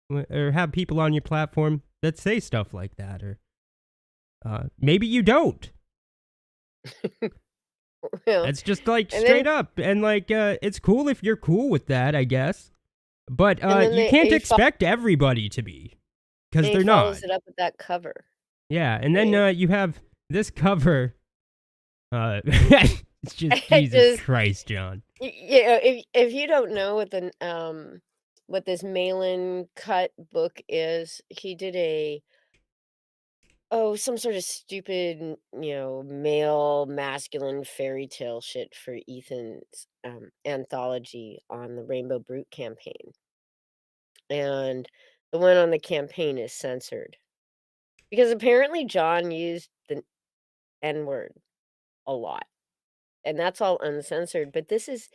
or have people on your platform that say stuff like that, or maybe you don't. Well, It's just like and straight then- up, and like, it's cool if you're cool with that, I guess, but And then you they- can't he expect everybody to be, because and he they're not. follows it up with that cover. Yeah, and then Right. you have this cover. It's just I Jesus just- Christ, John. If you don't know what this Malin cut book is, he did some sort of stupid, male masculine fairy tale shit for Ethan's anthology on the Rainbow Brute campaign. And the one on the campaign is censored. Because apparently John used the N-word a lot. And that's all uncensored. But this is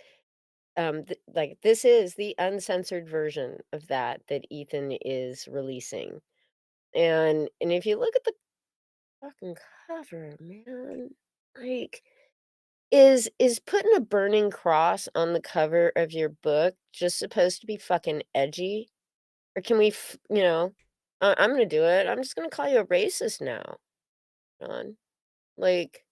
this is the uncensored version of that Ethan is releasing. And if you look at the fucking cover, man, like is putting a burning cross on the cover of your book just supposed to be fucking edgy? Or can we, I'm gonna do it. I'm just gonna call you a racist now, John. Like,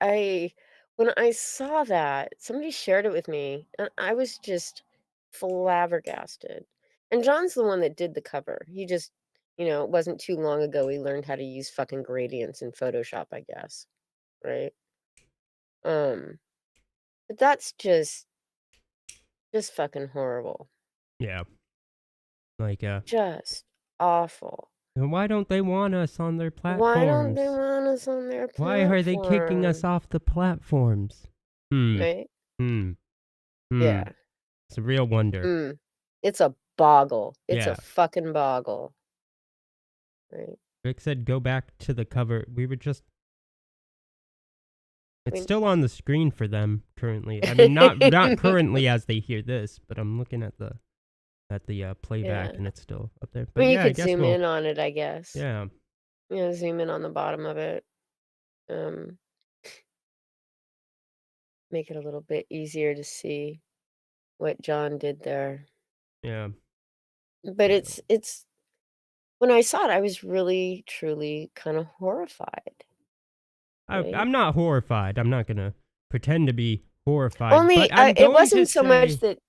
I when I saw that, somebody shared it with me, and I was just flabbergasted. And John's the one that did the cover. He just, it wasn't too long ago he learned how to use fucking gradients in Photoshop, I guess. Right? But that's just fucking horrible. Yeah. Like, Just awful. and why don't they want us on their platforms? Why don't they want us on their platform? Why are they kicking us off the platforms? Right? Yeah. It's a real wonder. It's a boggle. It's Yeah. a fucking boggle. Right? Rick said go back to the cover. We were just... It's mean- still on the screen for them currently. I mean, not currently as they hear this, but I'm looking at the playback Yeah. and it's still up there. I But mean, yeah, you I could guess zoom we'll... in on it, I guess. Yeah. Zoom in on the bottom of it. Make it a little bit easier to see what John did there. Yeah. But it's when I saw it, I was really, truly kind of horrified. Right? I'm not horrified. I'm not gonna pretend to be horrified. Only but I'm it going wasn't to so much say- that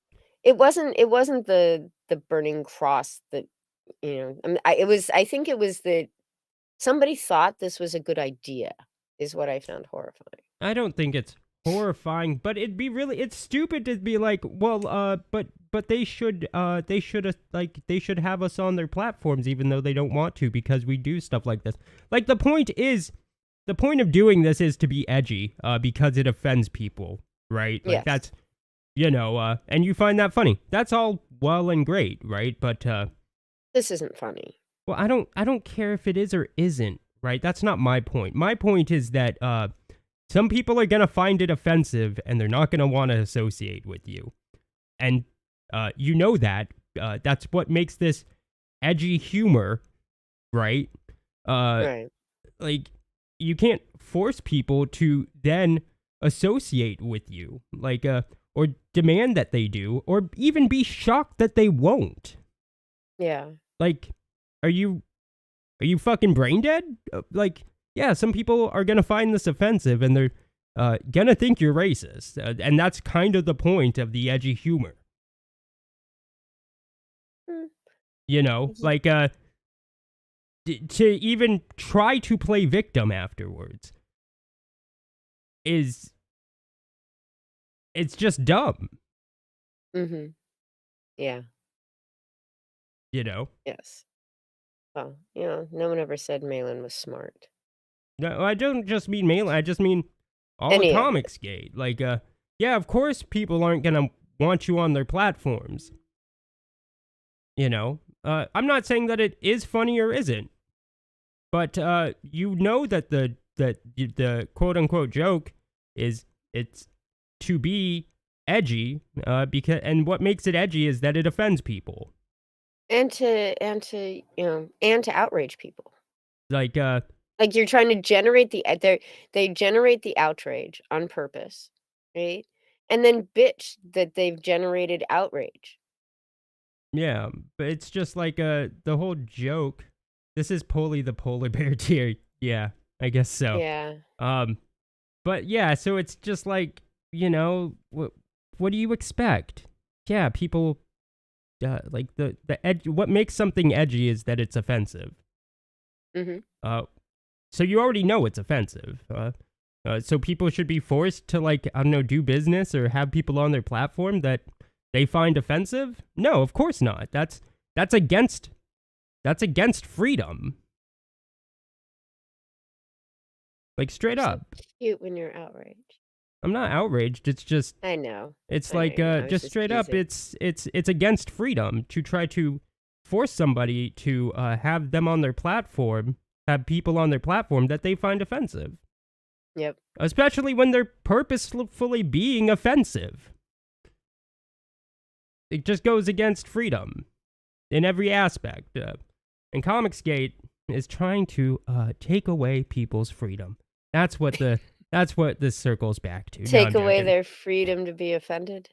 it wasn't the burning cross that I think it was that somebody thought this was a good idea is what I found horrifying. I don't think it's horrifying, but it's stupid to be like, well, but they should have us on their platforms even though they don't want to because we do stuff like this. Like the point of doing this is to be edgy, because it offends people, right? Like Yes. that's, and you find that funny. That's all well and great, right? But, This isn't funny. well, I don't care if it is or isn't, right? That's not my point. My point is that some people are going to find it offensive and they're not going to want to associate with you. And you know that. That's what makes this edgy humor, right? Right. Like, you can't force people to then associate with you, like, or demand that they do, or even be shocked that they won't. Yeah. Like, are you fucking brain dead? Like, yeah, some people are gonna find this offensive and they're gonna think you're racist, and that's kind of the point of the edgy humor. Like, to even try to play victim afterwards it's just dumb, Mm-hmm. Yeah. Yes. Well, no one ever said Malin was smart. No, I don't just mean Malin, I just mean all Any of of Comicsgate. Like, yeah, of course people aren't gonna want you on their platforms. You know, I'm not saying that it is funny or isn't, but you know that the quote unquote joke is it's to be edgy, because and what makes it edgy is that it offends people. And to outrage people. Like you're trying to generate they generate the outrage on purpose, right? And then bitch that they've generated outrage. yeah, but it's just like the whole joke. This is Polly the polar bear tier. Yeah, I guess so. Yeah. But yeah, so it's just like, you know, what do you expect? Yeah, people like the edge. What makes something edgy is that it's offensive. Mm-hmm. So you already know it's offensive. So people should be forced to, like, I don't know, do business or have people on their platform that they find offensive? No, of course not. That's against freedom. Like, straight up. Cute when you're outraged. I'm not outraged. It's just I know. It's I know like you're not. I was just just straight up. teasing. It's against freedom to try to force somebody to have them on their platform, have people on their platform that they find offensive. Yep. Especially when they're purposefully being offensive. It just goes against freedom in every aspect. And Comicsgate is trying to take away people's freedom. That's what this circles back to. Take No, I'm away joking. their freedom to be offended.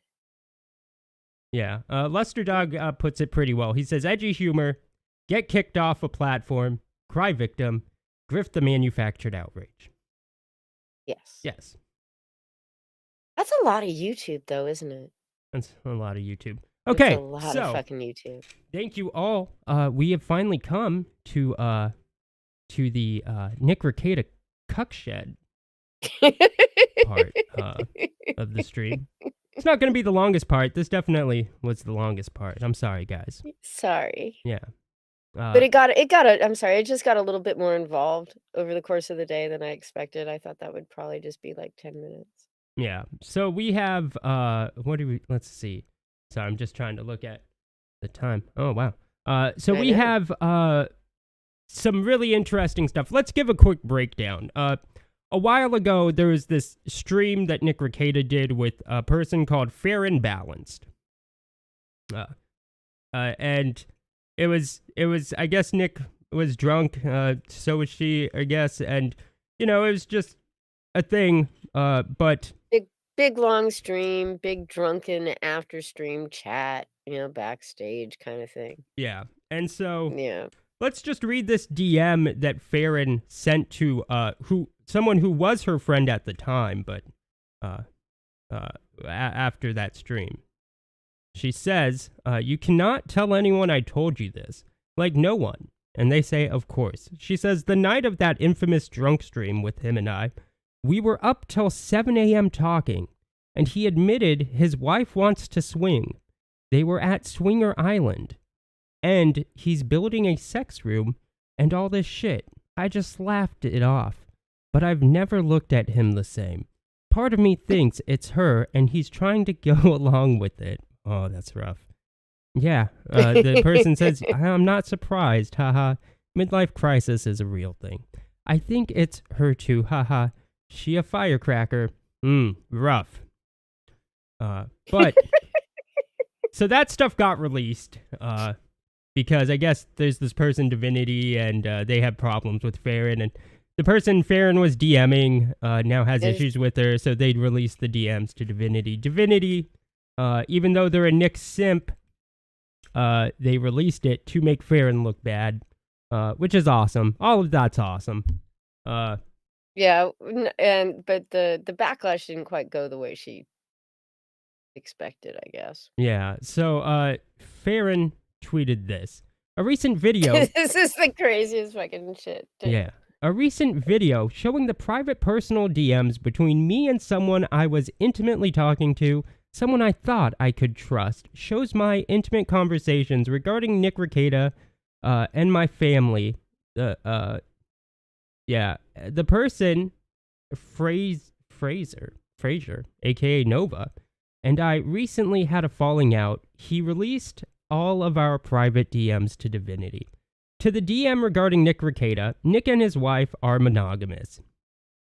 Yeah. Lester Dog puts it pretty well. He says, edgy humor, get kicked off a platform, cry victim, grift the manufactured outrage. Yes. Yes. That's a lot of YouTube, though, isn't it? That's a lot of YouTube. That's Okay, a lot so of fucking YouTube. thank you all. We have finally come to the Nick Rekieta Cuck Shed part of the stream. It's not going to be the longest part. This definitely was the longest part. I'm sorry, guys. Sorry. Yeah. But I'm sorry, it just got a little bit more involved over the course of the day than I expected. I thought that would probably just be like 10 minutes. Yeah. So we have let's see. So I'm just trying to look at the time. Oh wow. So we have some really interesting stuff. Let's give a quick breakdown. A while ago there was this stream that Nick Rekieta did with a person called Fair and Balanced. And it was I guess Nick was drunk, so was she, I guess, and you know, it was just a thing, but big long stream, big drunken after stream chat, you know, backstage kind of thing. yeah. And so Yeah. let's just read this DM that Farron sent to someone who was her friend at the time, but after that stream. She says, you cannot tell anyone I told you this. Like, no one. And they say, of course. She says, the night of that infamous drunk stream with him and I, we were up till 7 a.m. talking, and he admitted his wife wants to swing. They were at Swinger Island, and he's building a sex room and all this shit. I just laughed it off, but I've never looked at him the same. Part of me thinks it's her, and he's trying to go along with it. Oh, that's rough. Yeah, the person says, I'm not surprised, haha. Midlife crisis is a real thing. I think it's her too, haha. She a firecracker. Rough. But, so that stuff got released, because I guess there's this person, Divinity, and they have problems with Farron, and the person Farron was DMing now has issues with her, so they'd release the DMs to Divinity. Divinity, even though they're a Nick simp, they released it to make Farron look bad, which is awesome. All of that's awesome. Yeah, but the backlash didn't quite go the way she expected, I guess. Yeah, so Farron tweeted this. A recent video... This is the craziest fucking shit. Yeah. A recent video showing the private personal DMs between me and someone I was intimately talking to, someone I thought I could trust, shows my intimate conversations regarding Nick Rekieta and my family. The person, Fraser, aka Nova, and I recently had a falling out. He released all of our private DMs to Divinity. To the DM regarding Nick Rekieta, Nick and his wife are monogamous.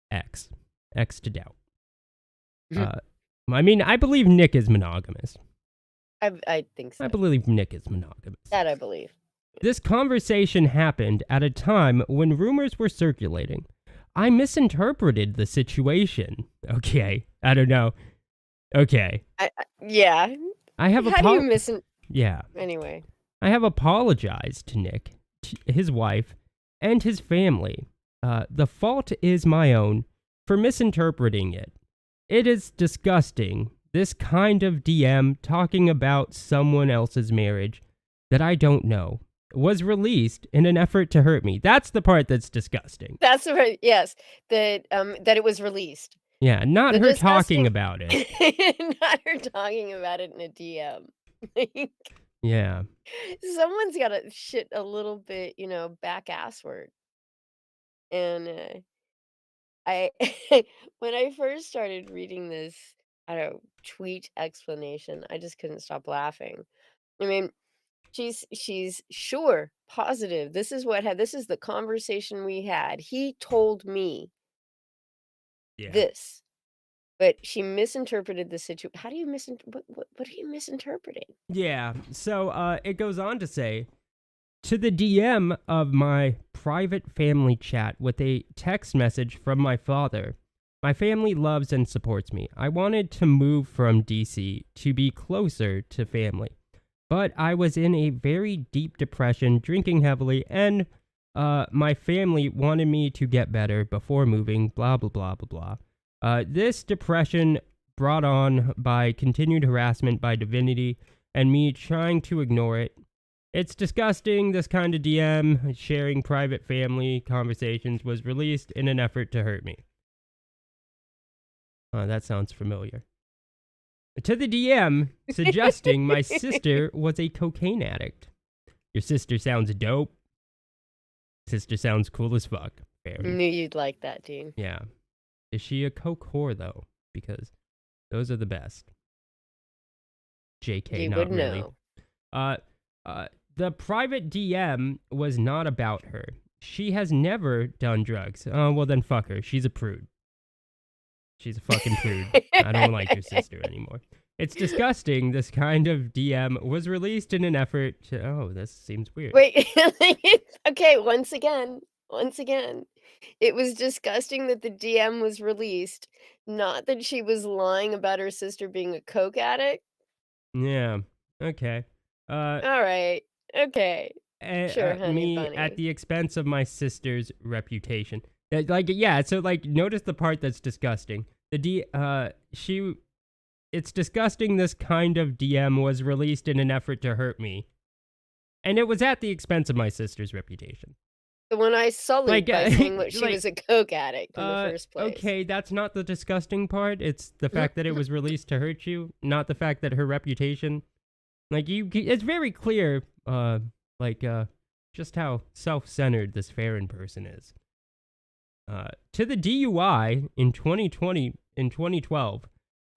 X to doubt. I mean, I believe Nick is monogamous. I think so. I believe Nick is monogamous. That I believe. This conversation happened at a time when rumors were circulating. I misinterpreted the situation. Okay, I don't know. Okay. Yeah. I have How do you Yeah. Anyway. I have apologized to Nick, his wife, and his family. The fault is my own for misinterpreting it. It is disgusting, this kind of DM talking about someone else's marriage that I don't know was released in an effort to hurt me. That's the part that's disgusting. That's right. Yes, that it was released. Yeah, not The her disgusting- talking about it. Not her talking about it in a DM. Yeah. Someone's got to shit a little bit, back assward. And I, when I first started reading this, I don't know, tweet explanation, I just couldn't stop laughing. I mean, she's sure, positive. This is the conversation we had. He told me this, but she misinterpreted the situation. How do you what are you misinterpreting? Yeah, so it goes on to say, to the DM of my private family chat with a text message from my father, my family loves and supports me. I wanted to move from DC to be closer to family, but I was in a very deep depression, drinking heavily, and my family wanted me to get better before moving, blah, blah, blah, blah, blah. This depression brought on by continued harassment by Divinity and me trying to ignore it. It's disgusting. This kind of DM sharing private family conversations was released in an effort to hurt me. That sounds familiar. To the DM suggesting my sister was a cocaine addict. Your sister sounds dope. Sister sounds cool as fuck. Barry. Knew you'd like that, dude. Yeah. Is she a coke whore, though? Because those are the best. JK, You not would really. know. The private DM was not about her. She has never done drugs. Oh, well then fuck her. She's a prude. She's a fucking prude. I don't like your sister anymore. It's disgusting. This kind of DM was released in an effort to... Oh, this seems weird. Wait. Okay, once again. It was disgusting that the DM was released, not that she was lying about her sister being a coke addict. Yeah. Okay. All right. Okay. Sure, honey me bunny. at the expense of my sister's reputation. So notice the part that's disgusting. It's disgusting this kind of DM was released in an effort to hurt me. And it was at the expense of my sister's reputation. The one I sullied by saying she was a coke addict in the first place. Okay, that's not the disgusting part. It's the fact that it was released to hurt you, not the fact that her reputation. It's very clear, just how self-centered this Farron person is. To the DUI in 2012,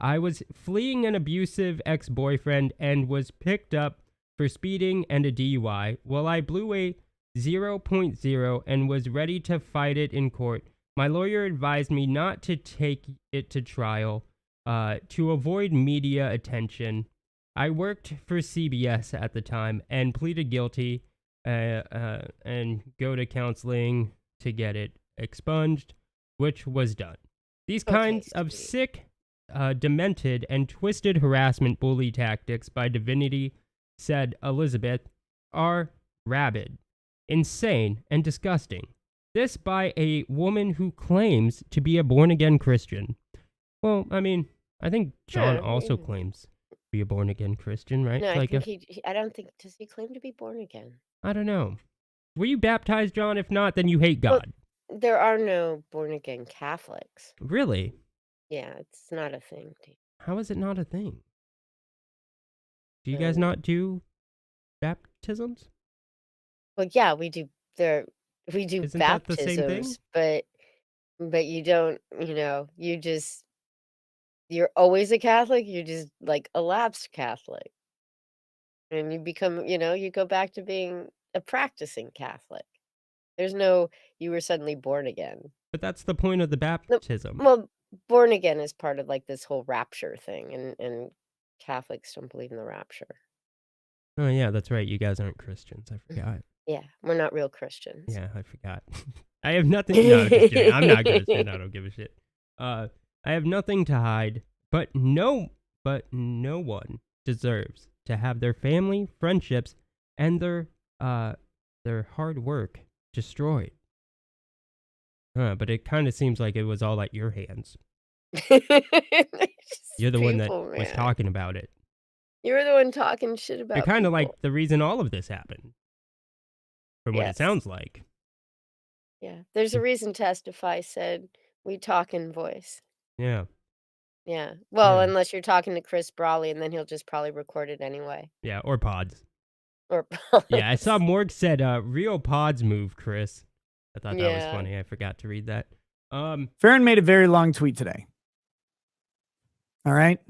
I was fleeing an abusive ex-boyfriend and was picked up for speeding and a DUI. While I blew a 0.0 and was ready to fight it in court, my lawyer advised me not to take it to trial to avoid media attention. I worked for CBS at the time and pleaded guilty and go to counseling to get it expunged, which was done. These kinds of sick, demented, and twisted harassment bully tactics by Divinity, said Elizabeth, are rabid, insane, and disgusting. This by a woman who claims to be a born-again Christian. Well, I mean, I think John also claims to be a born-again Christian, right? No, I don't think, does he claim to be born again? I don't know. Were you baptized, John? If not, then you hate God. Well, there are no born-again Catholics. Really? Yeah, it's not a thing. How is it not a thing? Do you guys not do baptisms? Well, yeah, we do. We do Isn't that the same baptisms, but you don't. You just you're always a Catholic. You're just like a lapsed Catholic. And you become, you go back to being a practicing Catholic. There's no, you were suddenly born again. But that's the point of the baptism. Well, born again is part of like this whole rapture thing, and Catholics don't believe in the rapture. Oh, yeah, that's right. You guys aren't Christians. I forgot. Yeah, we're not real Christians. Yeah, I forgot. I have nothing. No, just kidding. I'm not Christian. I don't give a shit. I have nothing to hide, but no one deserves to have their family, friendships, and their hard work destroyed. But it kind of seems like it was all at your hands. You're the one that was talking about it. You're the one talking shit about You're kind of people. like the reason all of this happened. From what it sounds like. Yeah, there's a reason Testify said we talk in voice. Yeah. Yeah. Well, Yeah. unless you're talking to Chris Brawley, and then he'll just probably record it anyway. Yeah, or pods. Or pods. Yeah, I saw Morg said, real pods move, Chris. I thought that was Yeah. funny. I forgot to read that. Farron made a very long tweet today. All right.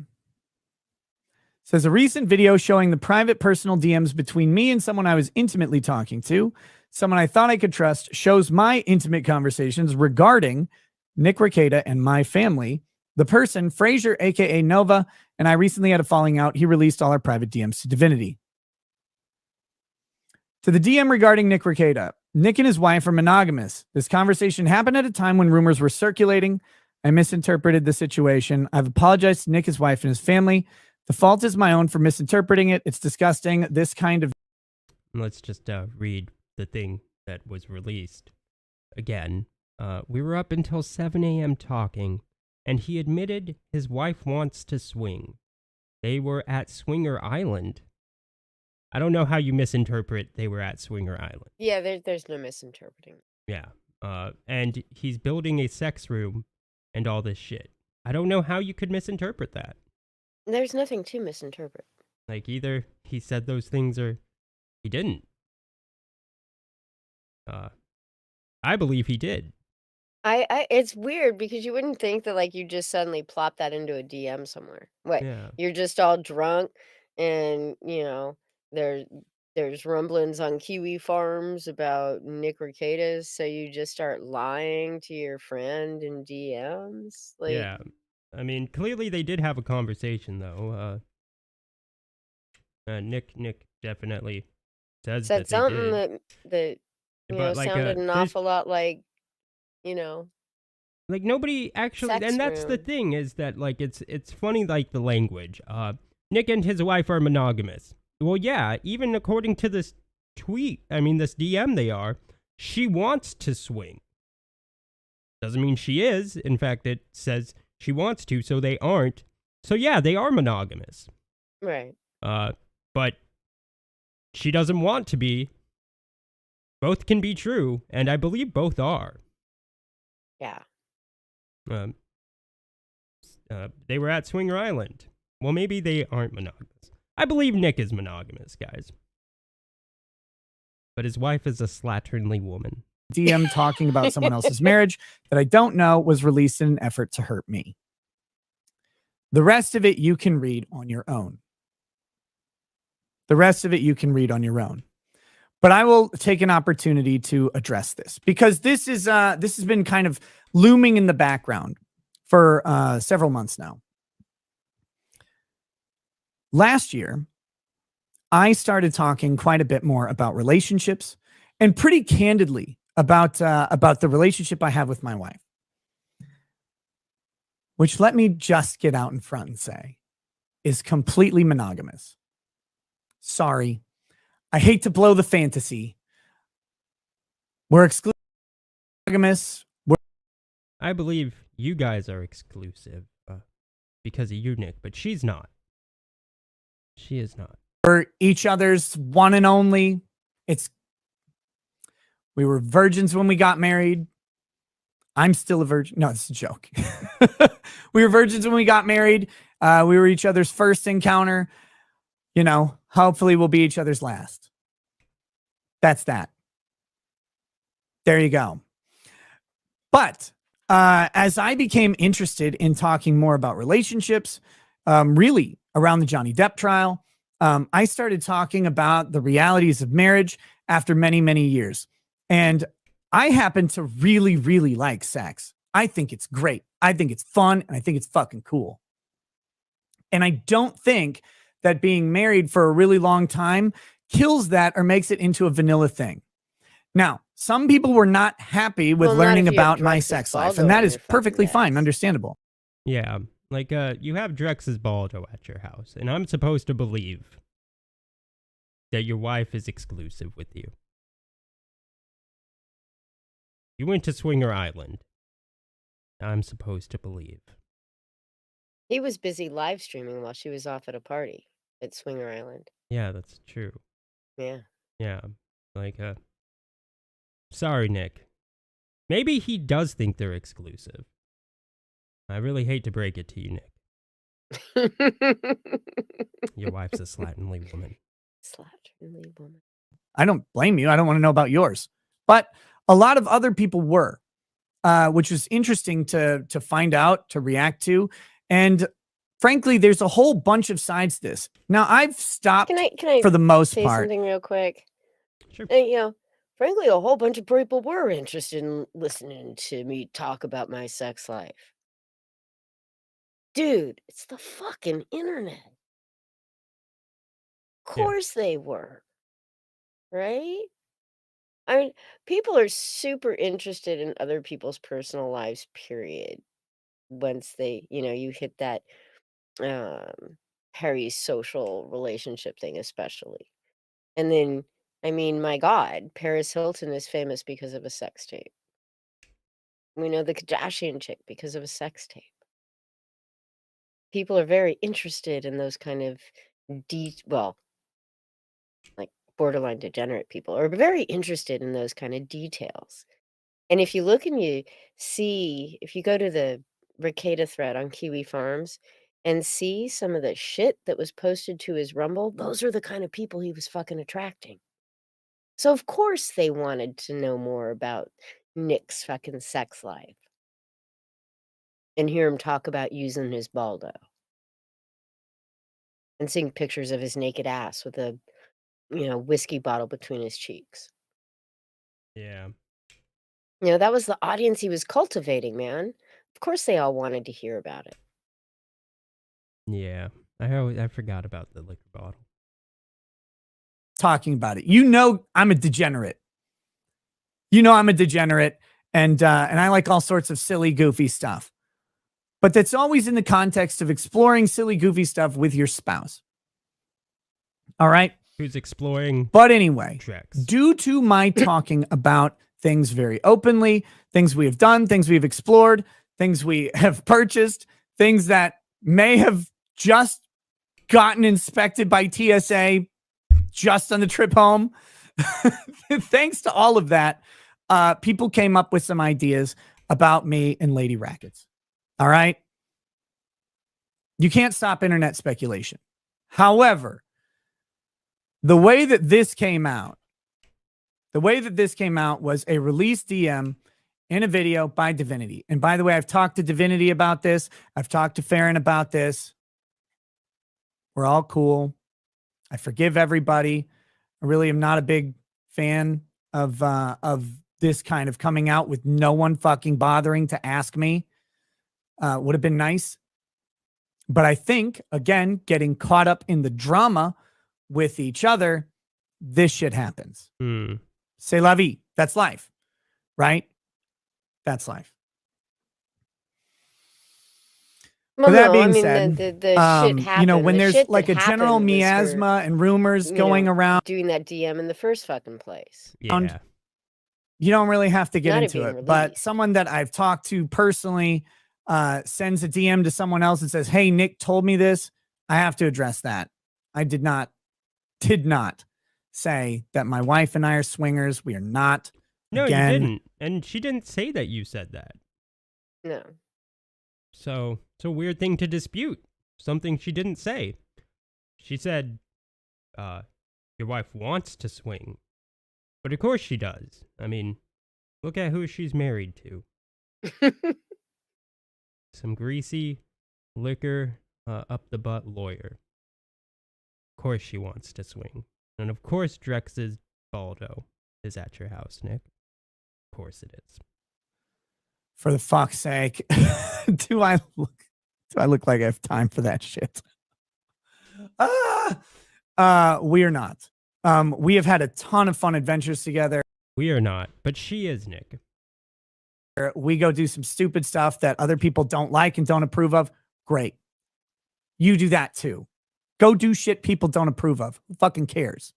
Says a recent video showing the private personal DMs between me and someone I was intimately talking to, someone I thought I could trust, shows my intimate conversations regarding Nick Rekieta and my family. The person, Frazier, aka Nova, and I recently had a falling out. He released all our private DMs to Divinity. To the DM regarding Nick Rekieta, Nick and his wife are monogamous. This conversation happened at a time when rumors were circulating. I misinterpreted the situation. I've apologized to Nick, his wife, and his family. The fault is my own for misinterpreting it. It's disgusting. This kind of... Let's just read the thing that was released. Again, we were up until 7 a.m. talking, and he admitted his wife wants to swing. They were at Swinger Island. I don't know how you misinterpret they were at Swinger Island. Yeah, there's no misinterpreting. Yeah. And he's building a sex room and all this shit. I don't know how you could misinterpret that. There's nothing to misinterpret. Like, either he said those things or he didn't. I believe he did. It's weird because you wouldn't think that like you just suddenly plop that into a DM somewhere. What? Yeah. You're just all drunk and, there's rumblings on Kiwi Farms about Nick Rekieta, so you just start lying to your friend in DMs? Like, Yeah. I mean, clearly they did have a conversation, though. Nick definitely says said that they something did. that But, like, sounded an there's- awful lot like, Like, nobody actually, sex and that's the room. thing, is that, like, it's funny, like, the language. Nick and his wife are monogamous. Well, yeah, even according to this tweet, this DM they are, she wants to swing. Doesn't mean she is. In fact, it says she wants to, so they aren't. So yeah, they are monogamous. Right. But she doesn't want to be. Both can be true, and I believe both are. Yeah. They were at Swinger Island. Well, maybe they aren't monogamous. I believe Nick is monogamous, guys. But his wife is a slatternly woman. DM talking about someone else's marriage that I don't know was released in an effort to hurt me. The rest of it you can read on your own. But I will take an opportunity to address this because this has been kind of looming in the background for several months now. Last year, I started talking quite a bit more about relationships and pretty candidly about the relationship I have with my wife, which, let me just get out in front and say, is completely monogamous. Sorry. I hate to blow the fantasy. We're exclusive monogamous. I believe you guys are exclusive because of you, Nick, but she's not. She is not. We're each other's one and only. We were virgins when we got married. I'm still a virgin. No, it's a joke. We were virgins when we got married. We were each other's first encounter. Hopefully we'll be each other's last. That's that. There you go. But as I became interested in talking more about relationships, really around the Johnny Depp trial, I started talking about the realities of marriage after many, many years. And I happen to really, really like sex. I think it's great. I think it's fun. And I think it's fucking cool. And I don't think that being married for a really long time kills that or makes it into a vanilla thing. Now, some people were not happy with Well, not learning if you have about my Drex's sex life, Baldo and that on is your fucking perfectly fine, desk. understandable. Yeah, like you have Drex's Baldo at your house, and I'm supposed to believe that your wife is exclusive with you. You went to Swinger Island. I'm supposed to believe. He was busy live streaming while she was off at a party at Swinger Island. Yeah, that's true. Yeah. Yeah, like sorry, Nick. Maybe he does think they're exclusive. I really hate to break it to you, Nick. Your wife's a slatternly woman. Slatternly woman. I don't blame you. I don't want to know about yours. But a lot of other people were, which was interesting to find out, to react to. And frankly, there's a whole bunch of sides to this. Now, I've stopped Can I for the most say part. something real quick? Sure. You know, frankly, a whole bunch of people were interested in listening to me talk about my sex life. Dude, it's the fucking internet. Of Yeah. course they were. Right? I mean, people are super interested in other people's personal lives, period. Once they, you hit that parasocial relationship thing, especially. And then, I mean, my God, Paris Hilton is famous because of a sex tape. We know the Kardashian chick because of a sex tape. People are very interested in those kind of like borderline degenerate people are very interested in those kind of details. And if you look and you see, if you go to the Rekieta thread on Kiwi Farms and see some of the shit that was posted to his Rumble, those are the kind of people he was fucking attracting. So of course they wanted to know more about Nick's fucking sex life and hear him talk about using his Baldo and seeing pictures of his naked ass with a, whiskey bottle between his cheeks. Yeah. That was the audience he was cultivating, man. Of course they all wanted to hear about it. Yeah. I forgot about the liquor bottle. Talking about it. I'm a degenerate. I'm a degenerate, and I like all sorts of silly, goofy stuff. But that's always in the context of exploring silly, goofy stuff with your spouse. All right? Who's exploring? But anyway, Drex. due to my talking about things very openly, things we have done, things we've explored, things we have purchased, things that may have just gotten inspected by TSA just on the trip home. Thanks to all of that, people came up with some ideas about me and Lady Rackets. All right. You can't stop internet speculation. However, the way that this came out was a release DM in a video by Divinity. And by the way, I've talked to Divinity about this. I've talked to Farron about this. We're all cool. I forgive everybody. I really am not a big fan of this kind of coming out with no one fucking bothering to ask me. Would have been nice. But I think, again, getting caught up in the drama with each other, this shit happens. C'est la vie. That's life. Right? That's life. Well, With that no, being I mean, said, the shit happened. when The there's shit like a that general happened was her, miasma and rumors going around, doing that DM in the first fucking place. Yeah. you don't really have to get Not it into being it. But released. someone that I've talked to personally sends a DM to someone else and says, "Hey, Nick told me this." I have to address that. I did not say that my wife and I are swingers. We are not. No, Again, you didn't. And she didn't say that you said that. No. So it's a weird thing to dispute. Something she didn't say. She said, your wife wants to swing. But of course she does. I mean, look at who she's married to. Some greasy liquor up the butt lawyer. Of course she wants to swing. And of course Drex's Baldo is at your house, Nick. Of course it is. For the fuck's sake. Do I look like I have time for that shit? We're not. We have had a ton of fun adventures together. We are not, but she is, Nick. We go do some stupid stuff that other people don't like and don't approve of. Great. You do that too. Go do shit people don't approve of. Who fucking cares?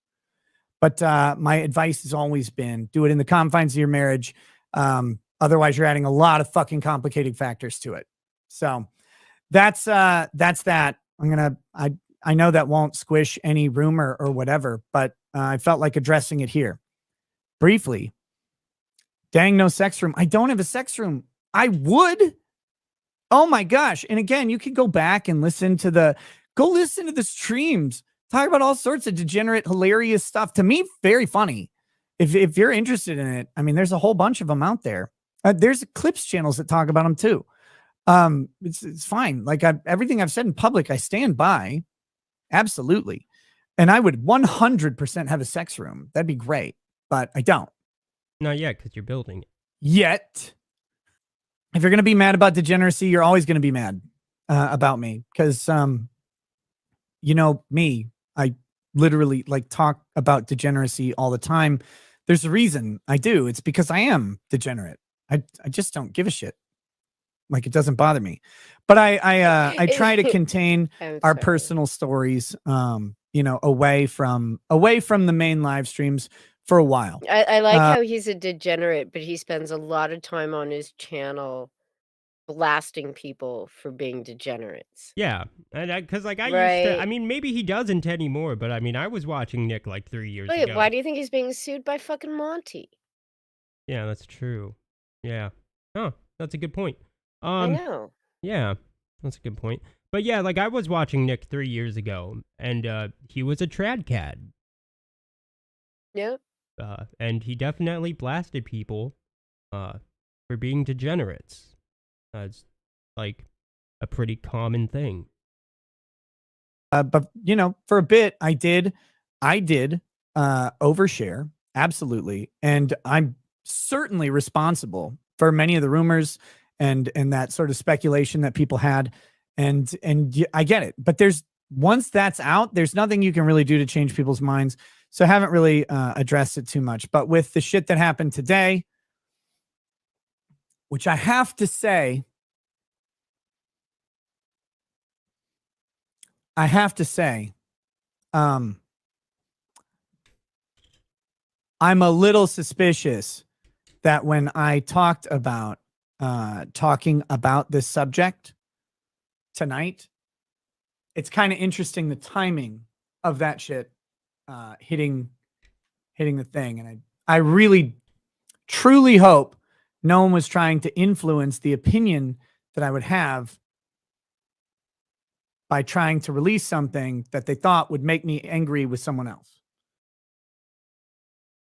But my advice has always been do it in the confines of your marriage. Otherwise, you're adding a lot of fucking complicating factors to it. So that's that. I know that won't squish any rumor or whatever, but I felt like addressing it here briefly. Dang, no sex room. I don't have a sex room. I would. Oh my gosh. And again, you could go back and listen to the streams. Talk about all sorts of degenerate, hilarious stuff. To me, very funny. If you're interested in it, I mean, there's a whole bunch of them out there. There's clips channels that talk about them too. It's fine. Like everything I've said in public, I stand by. Absolutely. And I would 100% have a sex room. That'd be great. But I don't. Not yet, because you're building it. Yet. If you're going to be mad about degeneracy, you're always going to be mad about me. Because, you know, me, I literally like talk about degeneracy all the time. There's a reason I do. It's because I am degenerate. I just don't give a shit. Like, it doesn't bother me. But I try to contain our personal stories, you know, away from the main live streams for a while. I like how he's a degenerate, but he spends a lot of time on his channel blasting people for being degenerates. Yeah, and because like I used Right. to, I mean, maybe he doesn't anymore, but I mean, I was watching Nick like 3 years Wait, ago. why do you think he's being sued by fucking Monty? Yeah, that's true. Yeah. Oh, that's a good point. I know. Yeah, that's a good point. But yeah, like I was watching Nick 3 years ago, and he was a trad cat. Yep. And he definitely blasted people for being degenerates. That's like a pretty common thing. But you know, for a bit, I did overshare, absolutely, and I'm certainly responsible for many of the rumors and that sort of speculation that people had, and I get it. But once that's out, there's nothing you can really do to change people's minds. So I haven't really addressed it too much. But with the shit that happened today, which I have to say, I'm a little suspicious that when I talked about talking about this subject tonight, it's kind of interesting the timing of that shit hitting the thing. And I really truly hope no one was trying to influence the opinion that I would have by trying to release something that they thought would make me angry with someone else.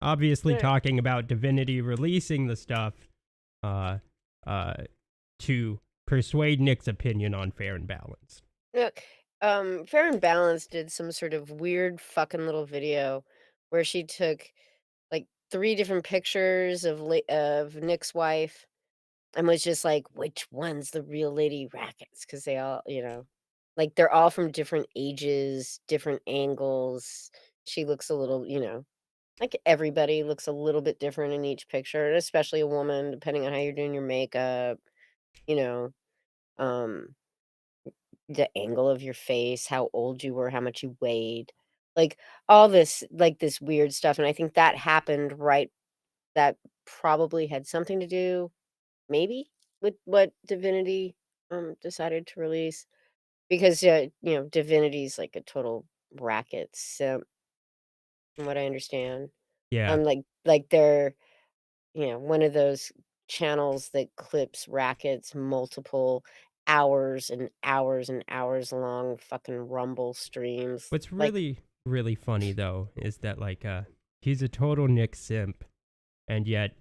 Obviously, talking about Divinity releasing the stuff to persuade Nick's opinion on Fair and Balanced. Look, Fair and Balanced did some sort of weird fucking little video where she took like 3 different pictures of Nick's wife and was just like, which one's the real Lady Rackets? Because they all, you know, like they're all from different ages, different angles. She looks a little, you know, like everybody looks a little bit different in each picture, and especially a woman, depending on how you're doing your makeup, you know, the angle of your face, how old you were, how much you weighed, like all this, like this weird stuff. And I think that happened that probably had something to do, maybe, with what Divinity decided to release, because you know, Divinity's like a total racket simp, from what I understand. Yeah. Like they're, you know, one of those channels that clips rackets multiple hours and hours and hours long fucking Rumble streams. What's really, really funny though is that like he's a total Nick simp, and yet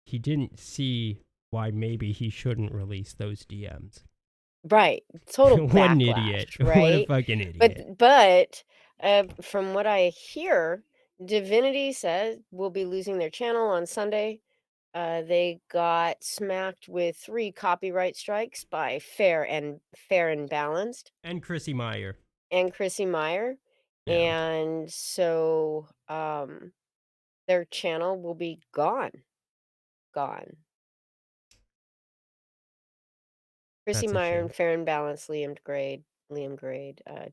he didn't see why maybe he shouldn't release those DMs. Right. Total What an backlash, idiot. right? What a fucking idiot. But from what I hear, Divinity says will be losing their channel on Sunday. They got smacked with 3 copyright strikes by Fair and Balanced And Chrissy Meyer. and Chrissy Meyer. Yeah. And so their channel will be gone. Chrissy That's a Meyer shame. and Fair and Balanced, Liam Grade,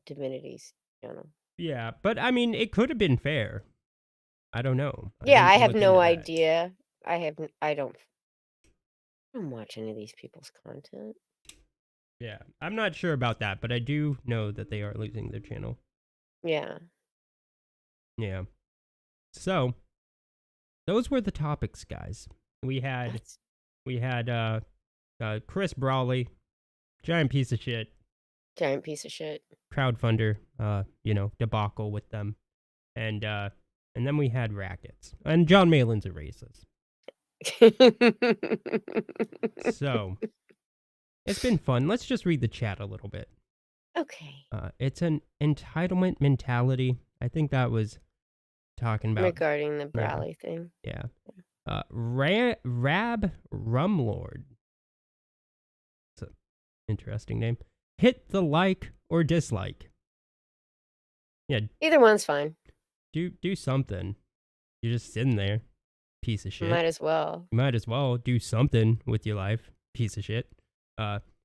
Divinity's channel. Yeah, but I mean, it could have been fair. I don't know. Yeah, I didn't have look no into that. idea. I don't watch any of these people's content. Yeah, I'm not sure about that, but I do know that they are losing their channel. Yeah. Yeah. So, those were the topics, guys. We had Chris Brawley, giant piece of shit. Giant piece of shit. Crowdfunder, debacle with them. And then we had Rackets. And John Malin's a racist. So, it's been fun. Let's just read the chat a little bit. Okay. It's an entitlement mentality. I think that was talking about Regarding the Brawley thing. Yeah. Rab Rumlord. It's an interesting name. Hit the like or dislike. Yeah. Either one's fine. Do something. You're just sitting there, piece of shit. Might as well. You might as well do something with your life, piece of shit.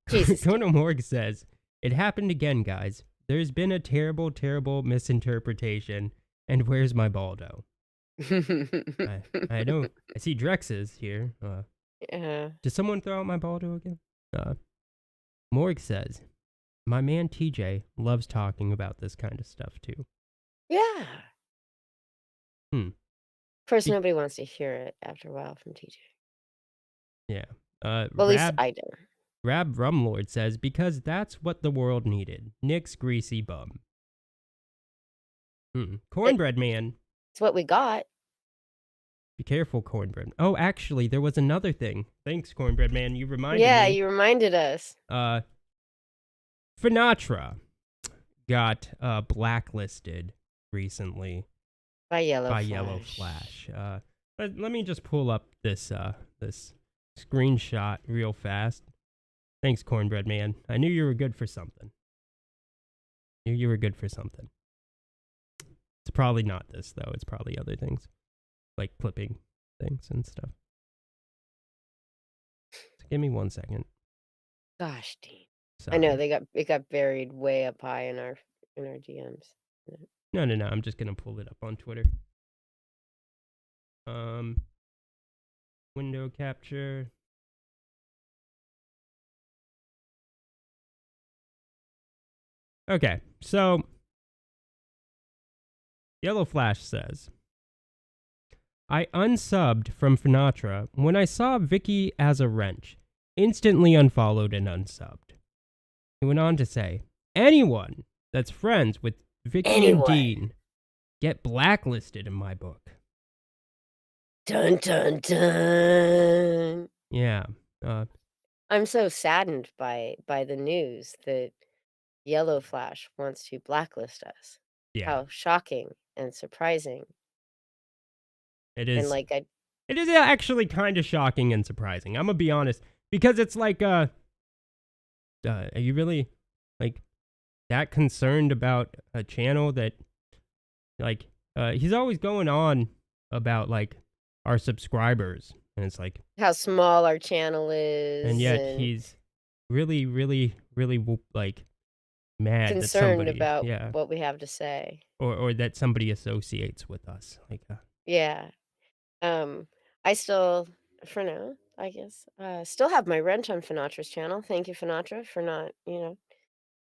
Jesus. Conan Morg says, it happened again, guys. There's been a terrible, terrible misinterpretation. And where's my Baldo? I don't. I see Drex's here. Yeah. Did someone throw out my Baldo again? Morg says, my man TJ loves talking about this kind of stuff too. Yeah. Of course, nobody wants to hear it after a while from TJ. Yeah. Well, at least I do. Rab Rumlord says, because that's what the world needed. Nick's greasy bum. Cornbread man. It's what we got. Be careful, Cornbread. Oh, actually, there was another thing. Thanks, Cornbread man. You reminded me. Yeah, you reminded us. Finatra got blacklisted recently by Yellow Flash. Let me just pull up this screenshot real fast. Thanks, Cornbread man. I knew you were good for something. It's probably not this, though. It's probably other things, like clipping things and stuff. So give me 1 second. Gosh, Dean. Sorry. I know it got buried way up high in our DMs. No. I'm just gonna pull it up on Twitter. Window capture. Okay, so Yellow Flash says, I unsubbed from Finatra when I saw Vicky as a wrench, instantly unfollowed and unsubbed. He went on to say, anyone that's friends with Vicky and Dean get blacklisted in my book. Dun, dun, dun. Yeah. I'm so saddened by the news that Yellow Flash wants to blacklist us. Yeah. How shocking and surprising. It is. And it is actually kind of shocking and surprising. I'm gonna be honest, because it's like, are you really that concerned about a channel that, he's always going on about our subscribers, and it's like how small our channel is, and yet he's really, really, really mad concerned that somebody, about what we have to say, or that somebody associates with us, yeah. I still, for now, I guess, still have my wrench on Finatra's channel. Thank you, Finatra, for not,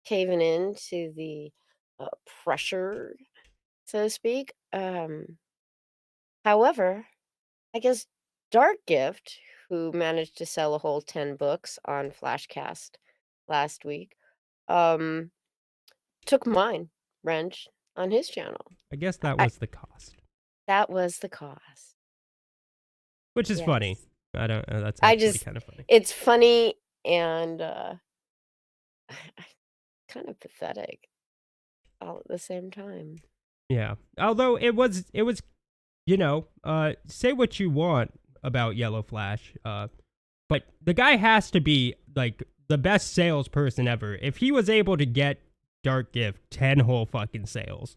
caving in to the pressure, so to speak. However, I guess Dark Gift, who managed to sell a whole 10 books on Flashcast last week, took mine, wrench, on his channel. I guess that was the cost. That was the cost. Which is funny. I don't. That's I actually just, kind of funny. it's funny and kind of pathetic all at the same time. Yeah. Although it was, say what you want about Yellow Flash, but the guy has to be like the best salesperson ever. If he was able to get Dark Gift 10 whole fucking sales.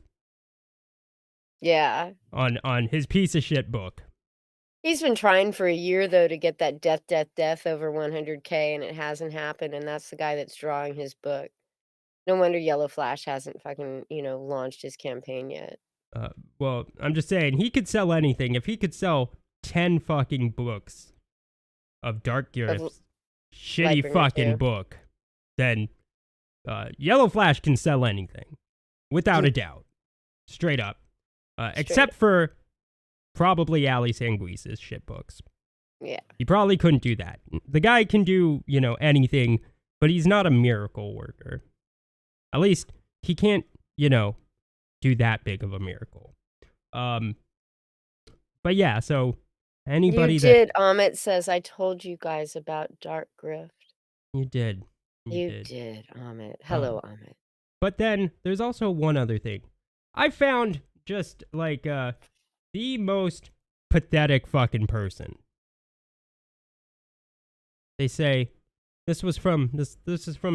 Yeah. On his piece of shit book. He's been trying for a year though to get that death over 100K, and it hasn't happened, and that's the guy that's drawing his book. No wonder Yellow Flash hasn't fucking, launched his campaign yet. Well, I'm just saying, he could sell anything. If he could sell 10 fucking books of Dark Gift's shitty Lightbringer fucking 2. book, then Yellow Flash can sell anything. Without a doubt. Straight up. Except for probably Ali Sanguise's shit books. Yeah. He probably couldn't do that. The guy can do, anything, but he's not a miracle worker. At least he can't, do that big of a miracle. But yeah, so anybody Amit says, I told you guys about Dark Grift. You did. You did, Amit. Hello, Amit. But then there's also one other thing. I found just like the most pathetic fucking person. They say this is from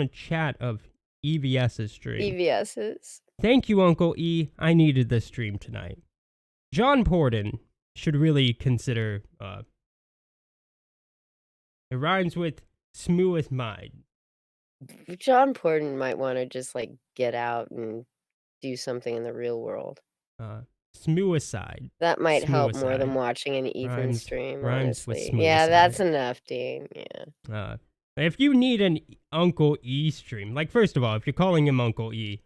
a chat of EVS's stream. EVS's. Thank you, Uncle E. I needed this stream tonight. John Porden should really consider it rhymes with smooth mind. John Porden might want to just like get out and do something in the real world. Smoothicide. That might help more than watching an Ethan stream, honestly. Yeah, that's enough, Dean. Yeah. If you need an Uncle E stream, like, first of all, if you're calling him Uncle E,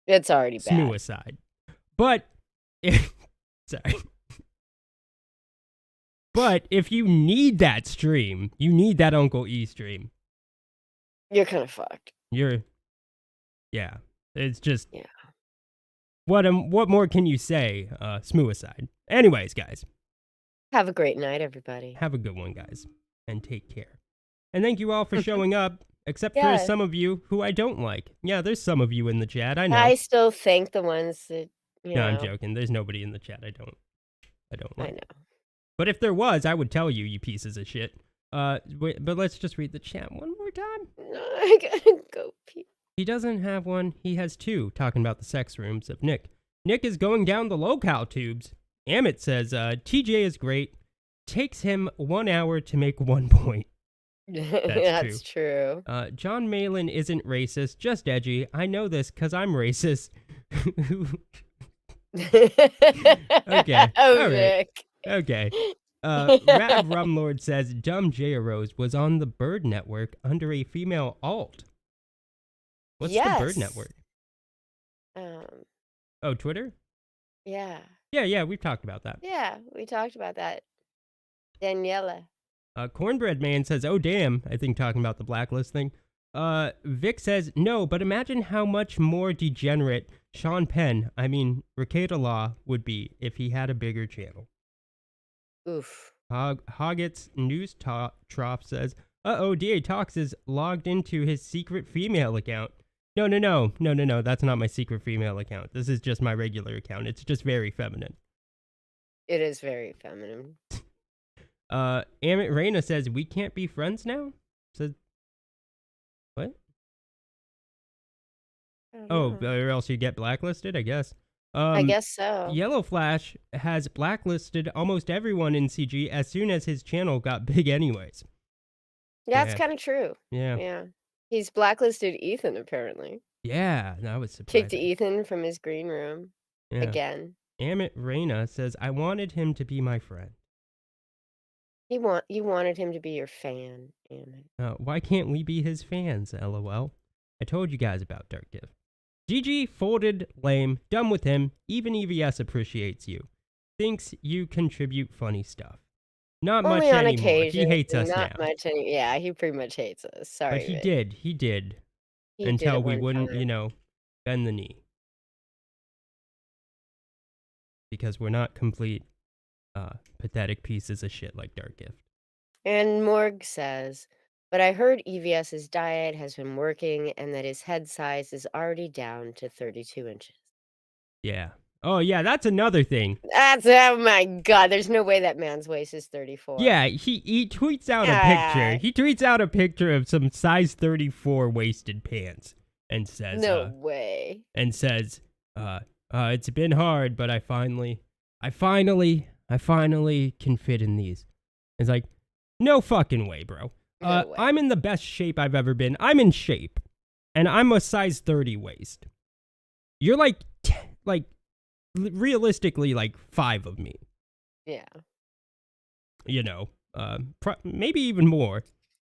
it's already bad. Smoothicide. But, sorry. But if you need that stream, you need that Uncle E stream. You're kind of fucked. Yeah. It's just, what more can you say? Smoothicide. Anyways, guys. Have a great night, everybody. Have a good one, guys. And take care. And thank you all for showing up, except for some of you who I don't like. Yeah, there's some of you in the chat, I know. I still thank the ones that, No, I'm joking. There's nobody in the chat I don't like. I know. But if there was, I would tell you, you pieces of shit. But let's just read the chat one more time. No, I gotta go pee. He doesn't have one. He has two, talking about the sex rooms of Nick. Nick is going down the locale tubes. Amit says, TJ is great. Takes him 1 hour to make 1 point. That's true. John Malin isn't racist, just edgy. I know this because I'm racist. Okay. Oh, all right. Nick. Okay. Rad Rumlord says Dumb J Rose was on the Bird Network under a female alt. What's the Bird Network? Oh, Twitter? Yeah. Yeah, we've talked about that. Yeah, we talked about that. Daniela. Cornbread Man says, oh damn, I think talking about the blacklist thing. Vic says, no, but imagine how much more degenerate Sean Penn, Rikiada Law, would be if he had a bigger channel. Oof. Hoggett's News Trough says, uh-oh, DA Talks is logged into his secret female account. No, that's not my secret female account. This is just my regular account. It's just very feminine. It is very feminine. Amit Reina says, we can't be friends now? Says, what? Oh, or else you get blacklisted, I guess. I guess so. Yellow Flash has blacklisted almost everyone in CG as soon as his channel got big anyways. That's kind of true. Yeah. He's blacklisted Ethan, apparently. Yeah, that was surprising. Kicked Ethan from his green room. Yeah. Again. Amit Reina says, I wanted him to be my friend. You wanted him to be your fan, Amit. Why can't we be his fans, LOL? I told you guys about Dark Gift. GG, folded, lame, done with him. Even EVS appreciates you. Thinks you contribute funny stuff. Not Only much on anymore. occasion. He hates us Not now. much yeah, he pretty much hates us. Sorry. But he did. He until did we one wouldn't, time. bend the knee. Because we're not complete, pathetic pieces of shit like Dark Gift. And Morg says, but I heard EVS's diet has been working and that his head size is already down to 32 inches. Yeah. Oh, yeah, that's another thing. That's, oh my God, there's no way that man's waist is 34. Yeah, he tweets out a picture. He tweets out a picture of some size 34 waisted pants and says, no way. And says, it's been hard, but I finally can fit in these. It's like, no fucking way, bro. No way. I'm in the best shape I've ever been. I'm in shape, and I'm a size 30 waist. You're like realistically like 5 of me. Yeah. You know, maybe even more.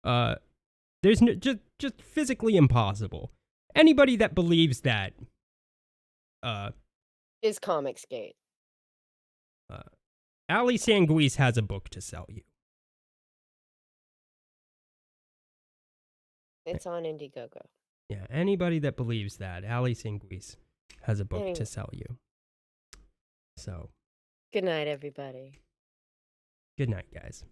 There's just physically impossible. Anybody that believes that is Comicsgate. Ali Sanguise has a book to sell you. It's on Indiegogo. Yeah, anybody that believes that, Ali Sanguise has a book Anyway. to sell you. So, Good night, everybody. good night, guys.